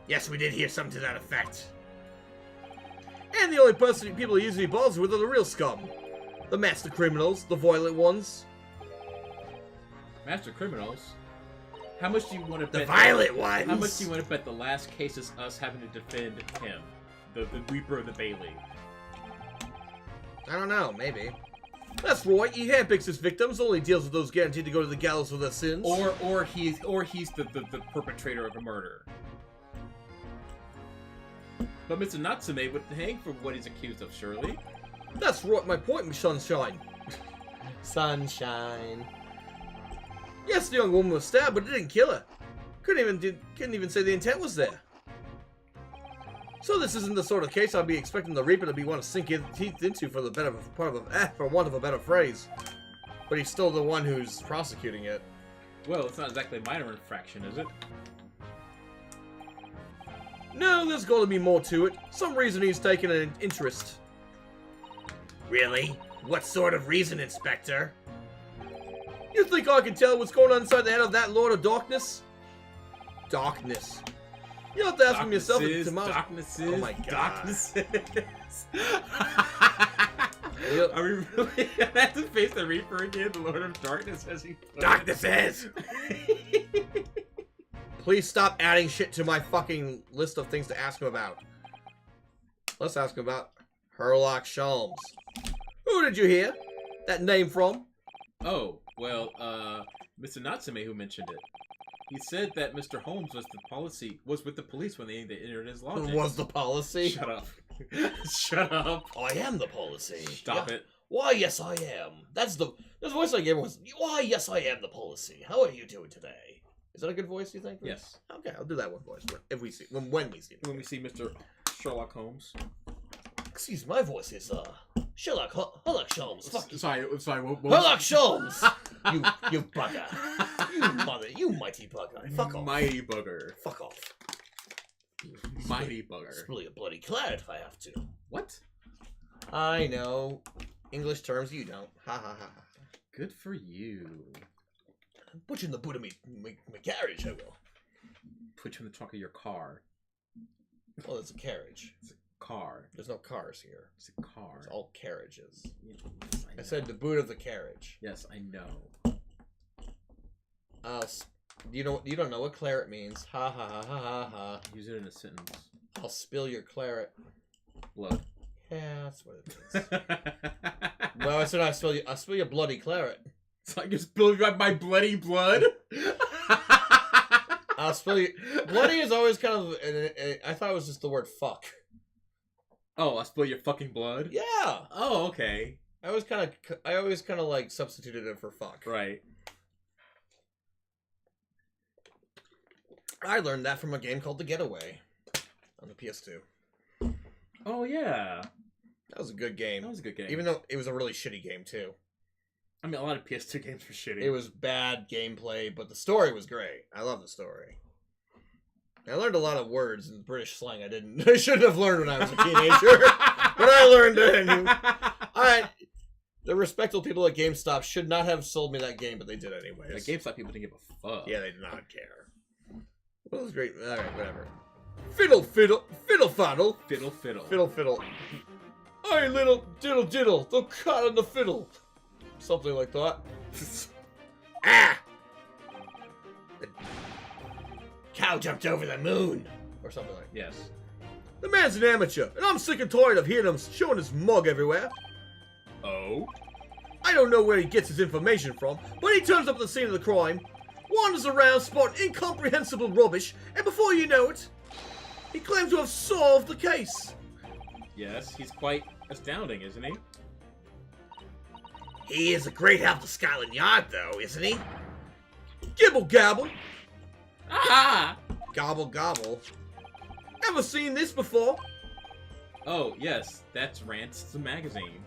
Yes, we did hear something to that effect. And the only person people usually balls with are the real scum. The master criminals, the violent ones. Master criminals? How much do you want to The bet? violent ones! How much do you want to bet the last case is us having to defend him? The Reaper or the Bailey? I don't know, maybe. That's right, he handpicks his victims, only deals with those guaranteed to go to the gallows for their sins. Or he's the perpetrator of a murder. But Mr. Natsume would hang for what he's accused of, surely. That's right, my point, me sunshine. Sunshine. Yes, the young woman was stabbed, but it didn't kill her. Couldn't even say the intent was there. So this isn't the sort of case I'd be expecting the Reaper to be one to sink his teeth into for want of a better phrase. But he's still the one who's prosecuting it. Well, it's not exactly a minor infraction, is it? No, there's got to be more to it. Some reason he's taken an interest. Really? What sort of reason, Inspector? You think I can tell what's going on inside the head of that Lord of Darkness? Darkness. You have to ask him yourself. Darknesses, Oh my god. Darknesses. Yep. Are we really gonna have to face the Reaper again, the Lord of Darkness, as he put it? Darknesses! Please stop adding shit to my fucking list of things to ask him about. Let's ask him about Sherlock Holmes. Who did you hear that name from? Oh, well, Mr. Natsume who mentioned it. He said that Mr. Holmes was with the police when they entered his lodging. Was the policy? Shut up. Shut up. I am the policy. Stop it. Why, yes, I am. That's the voice I gave was. Why, yes, I am the policy. How are you doing today? Is that a good voice? You think? Yes. Okay, I'll do that one voice if we see when we see him. When we see Mr. Sherlock Holmes. Excuse my voice is Sherlock Holmes. Fuck you. Sorry. What Sherlock Holmes. you bugger. You mighty bugger. Fuck off. Mighty bugger. Fuck off. Mighty bugger. Spill your bloody claret if I have to. What? I know. English terms you don't. Ha ha ha ha. Good for you. Put you in the boot of me carriage, I will. Put you in the trunk of your car. Well, it's a carriage. It's a car. There's no cars here. It's a car. It's all carriages. Yes, I said the boot of the carriage. Yes, I know. You don't know what claret means. Ha ha ha ha ha ha. Use it in a sentence. I'll spill your claret. Blood. Yeah, that's what it means. Well, I said I'll spill your bloody claret. It's like you're spilling my bloody blood. I'll spill you. Bloody is always kind of. I thought it was just the word fuck. Oh, I'll spill your fucking blood? Yeah. Oh, okay. I always kind of like substituted it for fuck. Right. I learned that from a game called The Getaway on the PS2. Oh, yeah. That was a good game. That was a good game. Even though it was a really shitty game too. I mean, a lot of PS2 games were shitty. It was bad gameplay, but the story was great. I love the story. I learned a lot of words in British slang I shouldn't have learned when I was a teenager. But I learned it. The respectable people at GameStop should not have sold me that game, but they did anyways. Like, GameStop people didn't give a fuck. Yeah, they did not care. Well, it was great. Alright, whatever. Fiddle, fiddle, fiddle, faddle. Fiddle, fiddle. Fiddle, fiddle. Hey, little diddle, diddle, the cat and the fiddle. Something like that. Ah! Cow jumped over the moon. or something like that. Yes. The man's an amateur, and I'm sick and tired of hearing him showing his mug everywhere. Oh? I don't know where he gets his information from, but he turns up at the scene of the crime, wanders around spotting incomprehensible rubbish, and before you know it, he claims to have solved the case. Yes, he's quite astounding, isn't he? He is a great help to Scotland Yard, though, isn't he? Gibble gabble, Ah! gobble gobble. Ever seen this before? Oh, yes, that's Rants the magazine.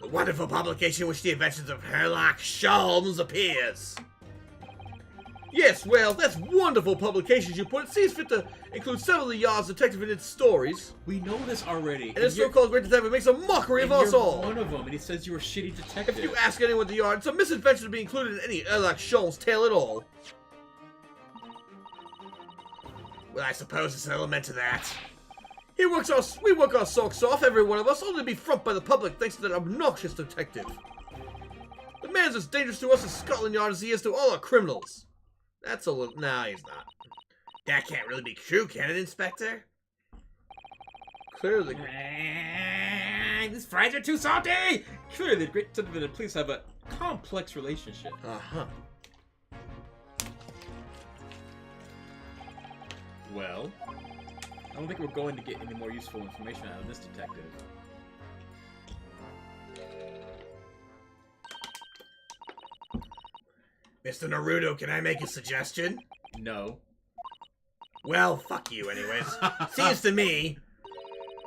The wonderful publication in which the adventures of Sherlock Holmes appears. Yes, well, that's wonderful publications you put. It seems fit to include several of the Yard's detective in its stories. We know this already. And this so-called great detective makes a mockery of us you're all. one of them, and he says you're a shitty detective. If you ask anyone at the Yard, it's a misadventure to be included in any Sherlock Holmes tale at all. Well, I suppose it's an element to that. We work our socks off, every one of us, only to be frumped by the public thanks to that obnoxious detective. The man's as dangerous to us at Scotland Yard as he is to all our criminals. That's a little... Nah, he's not. That can't really be true, can it, Inspector? Clearly. These fries are too salty! Clearly, the great detective and the police have a complex relationship. Uh-huh. Well, I don't think we're going to get any more useful information out of this detective. Mr. Naruto, can I make a suggestion? No. Well, fuck you anyways. Seems to me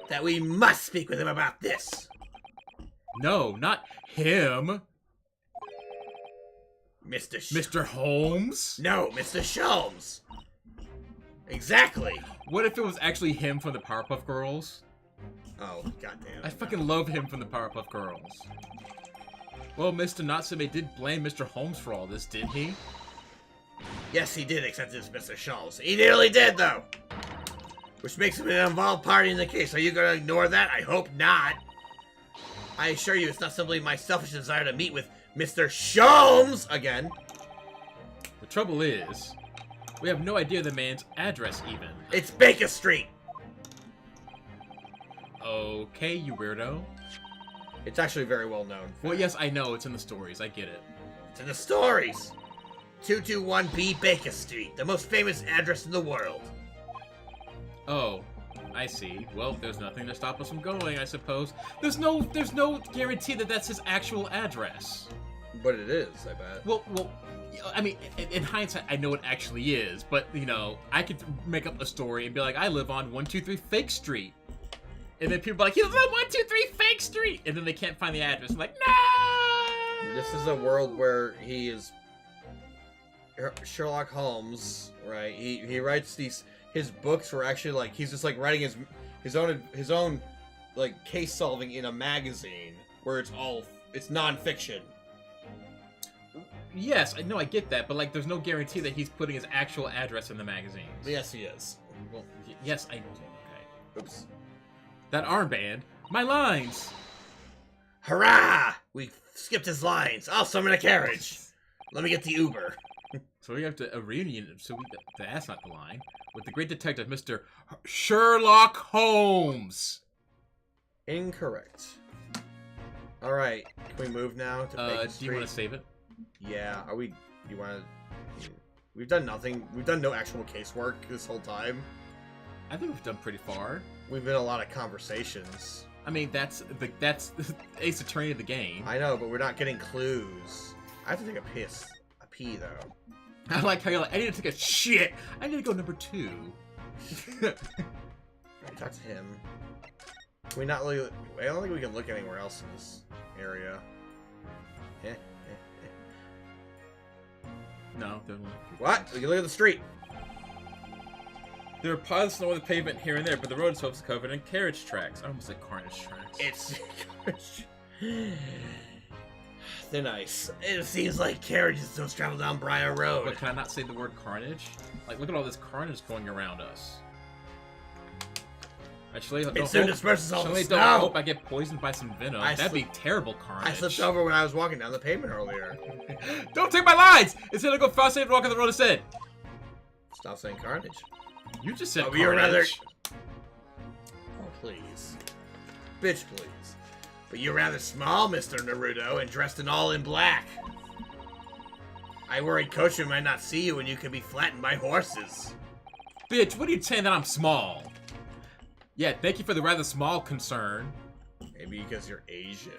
that we must speak with him about this. No, not him. Mr. Holmes? No, Mr. Sholmes. Exactly. What if it was actually him from the Powerpuff Girls? Oh, goddamn. I fucking love him from the Powerpuff Girls. Well, Mr. Natsume did blame Mr. Holmes for all this, didn't he? Yes, he did, except it's Mr. Sholmes. He nearly did, though. Which makes him an involved party in the case. Are you going to ignore that? I hope not. I assure you, it's not simply my selfish desire to meet with Mr. Sholmes again. The trouble is, we have no idea the man's address, even. It's Baker Street. Okay, you weirdo. It's actually very well known. Well, yes, I know. It's in the stories. I get it. To the stories. 221B Baker Street, the most famous address in the world. Oh, I see. Well, there's nothing to stop us from going, I suppose. There's no guarantee that that's his actual address. But it is, I bet. Well, I mean, in hindsight, I know it actually is, but, you know, I could make up a story and be like, I live on 123 Fake Street. And then people are like, he lives on 123 Fake Street! And then they can't find the address. I'm like, no! This is a world where he is Sherlock Holmes, right? He writes his books were actually like he's just like writing his own like case solving in a magazine where it's non-fiction. Yes, I know, I get that, but like, there's no guarantee that he's putting his actual address in the magazine. Yes, he is. Well, yes, I. Okay. Oops. That armband, my lines. Hurrah! We skipped his lines. I'll summon a carriage. Let me get the Uber. So we have a reunion. So that's not the line. With the great detective, Mr. Sherlock Holmes. Incorrect. All right, can we move now to Bacon Street? Do you want to save it? Yeah. Are we? You want to? We've done nothing. We've done no actual casework this whole time. I think we've done pretty far. We've been a lot of conversations. I mean, that's Ace Attorney of the game. I know, but we're not getting clues. I have to take a pee though. I like how you're like, I need to take a shit. I need to go number 2. Talk to him. Can we not look? I don't think we can look anywhere else in this area. No, What? We can look at the street. there are piles of snow on the pavement here and there, but the road itself is covered in carriage tracks. I almost said carnage tracks. They're nice. It seems like carriages don't travel down Briar Road. But can I not say the word carnage? Like, look at all this carnage going around us. Actually, It soon disperses all the don't snow. hope I get poisoned by some venom. That'd be terrible carnage. I slipped over when I was walking down the pavement earlier. Don't take my lines! Instead, I'll go fast and walk on the road instead. Stop saying carnage. You just said Oh, you're rather- carnage. Oh, please. Bitch, please. But you're rather small, Mr. Naruto, and dressed in all in black. I worry Kochu might not see you and you could be flattened by horses. Bitch, what are you saying that I'm small? Yeah, thank you for the rather small concern. Maybe because you're Asian.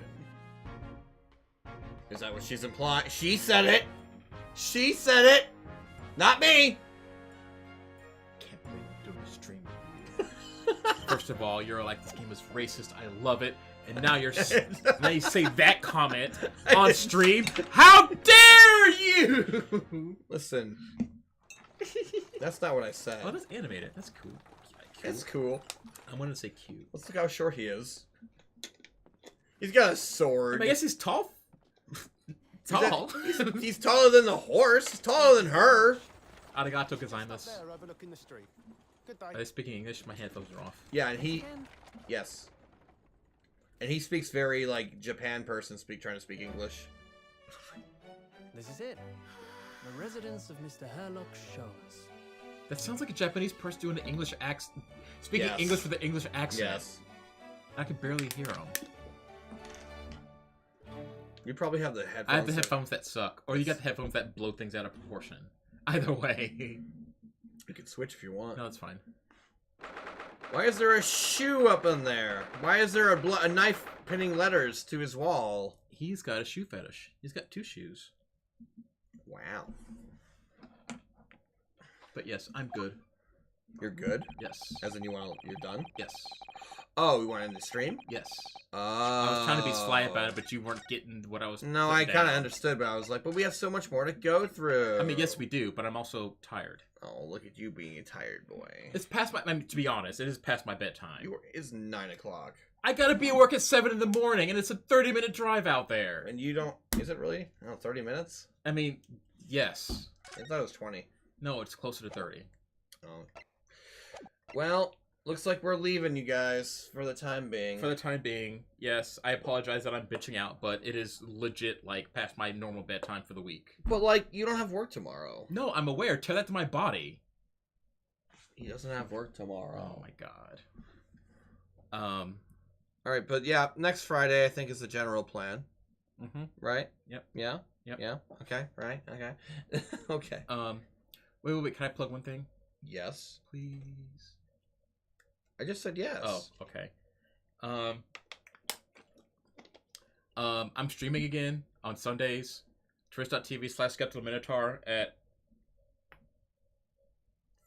Is that what she's implying? She said it! She said it! Not me! Can't wait to do a stream with you. First of all, you're like, this game is racist. I love it. And now now you say that comment on stream. How dare you! Listen. That's not what I said. Oh, that's animated. That's cool. It's cool. I wanted to say cute. Let's look how short he is. He's got a I, sword. mean, I guess he's tall. Tall. He's taller than the horse. He's taller than her. Arigato gozaimasu. There, overlooking the street. Good day. Are they speaking English? My headphones are off. Yeah, and he... Yes. And he speaks very, like, Japan person trying to speak English. This is it. The residence of Mr. Herlock's shores. That sounds like a Japanese person doing an English accent. Speaking Yes. English with an English accent. Yes. I could barely hear him. You probably have the headphones. I have the headphones that suck. Or you got the headphones that blow things out of proportion. Either way. You can switch if you want. No, it's fine. Why is there a shoe up in there? Why is there a knife pinning letters to his wall? He's got a shoe fetish. He's got 2 shoes. Wow. But yes, I'm good. You're good? Yes. As in you're done? Yes. Oh, we want to end the stream? Yes. Oh. I was trying to be sly about it, but you weren't getting what I was. No, putting I kind of down. understood, but I was like, but we have so much more to go through. I mean, yes, we do, but I'm also tired. Oh, look at you being a tired boy. It's past my. I mean, to be honest, it is past my bedtime. It's 9 o'clock. I gotta be at work at 7 in the morning, and it's a 30-minute drive out there. And you don't... Is it really? No, 30 minutes? I mean, yes. I thought it was 20. No, it's closer to 30. Oh. Well, looks like we're leaving you guys for the time being. For the time being, yes. I apologize that I'm bitching out, but it is legit, like, past my normal bedtime for the week. But, like, you don't have work tomorrow. No, I'm aware. Tell that to my body. He doesn't have work tomorrow. Oh my god. Alright, but yeah, next Friday, I think, is the general plan. Mm-hmm. Right? Yep. Yeah? Yep. Yeah? Okay, right? Okay. Okay. Wait. Can I plug one thing? Yes. Please? I just said yes. Oh, okay. I'm streaming again on Sundays. Twitch.tv/Skeptical Minotaur at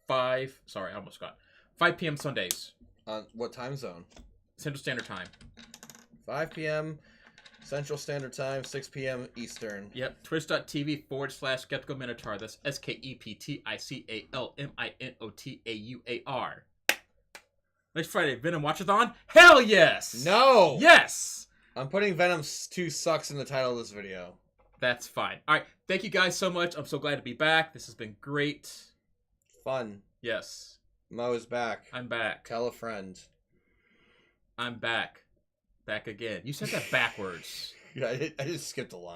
5... Sorry, I almost got 5 p.m. Sundays. On what time zone? Central Standard Time. 5 p.m. Central Standard Time, 6 p.m. Eastern. Yep. Twitch.tv/Skeptical Minotaur. That's SKEPTICALMINOTAUAR. Next Friday, Venom Watchathon? Hell yes! No! Yes! I'm putting Venom 2 sucks in the title of this video. That's fine. Alright, thank you guys so much. I'm so glad to be back. This has been great. Fun. Yes. Mo is back. I'm back. Tell a friend. I'm back. Back again. You said that backwards. I just skipped a line.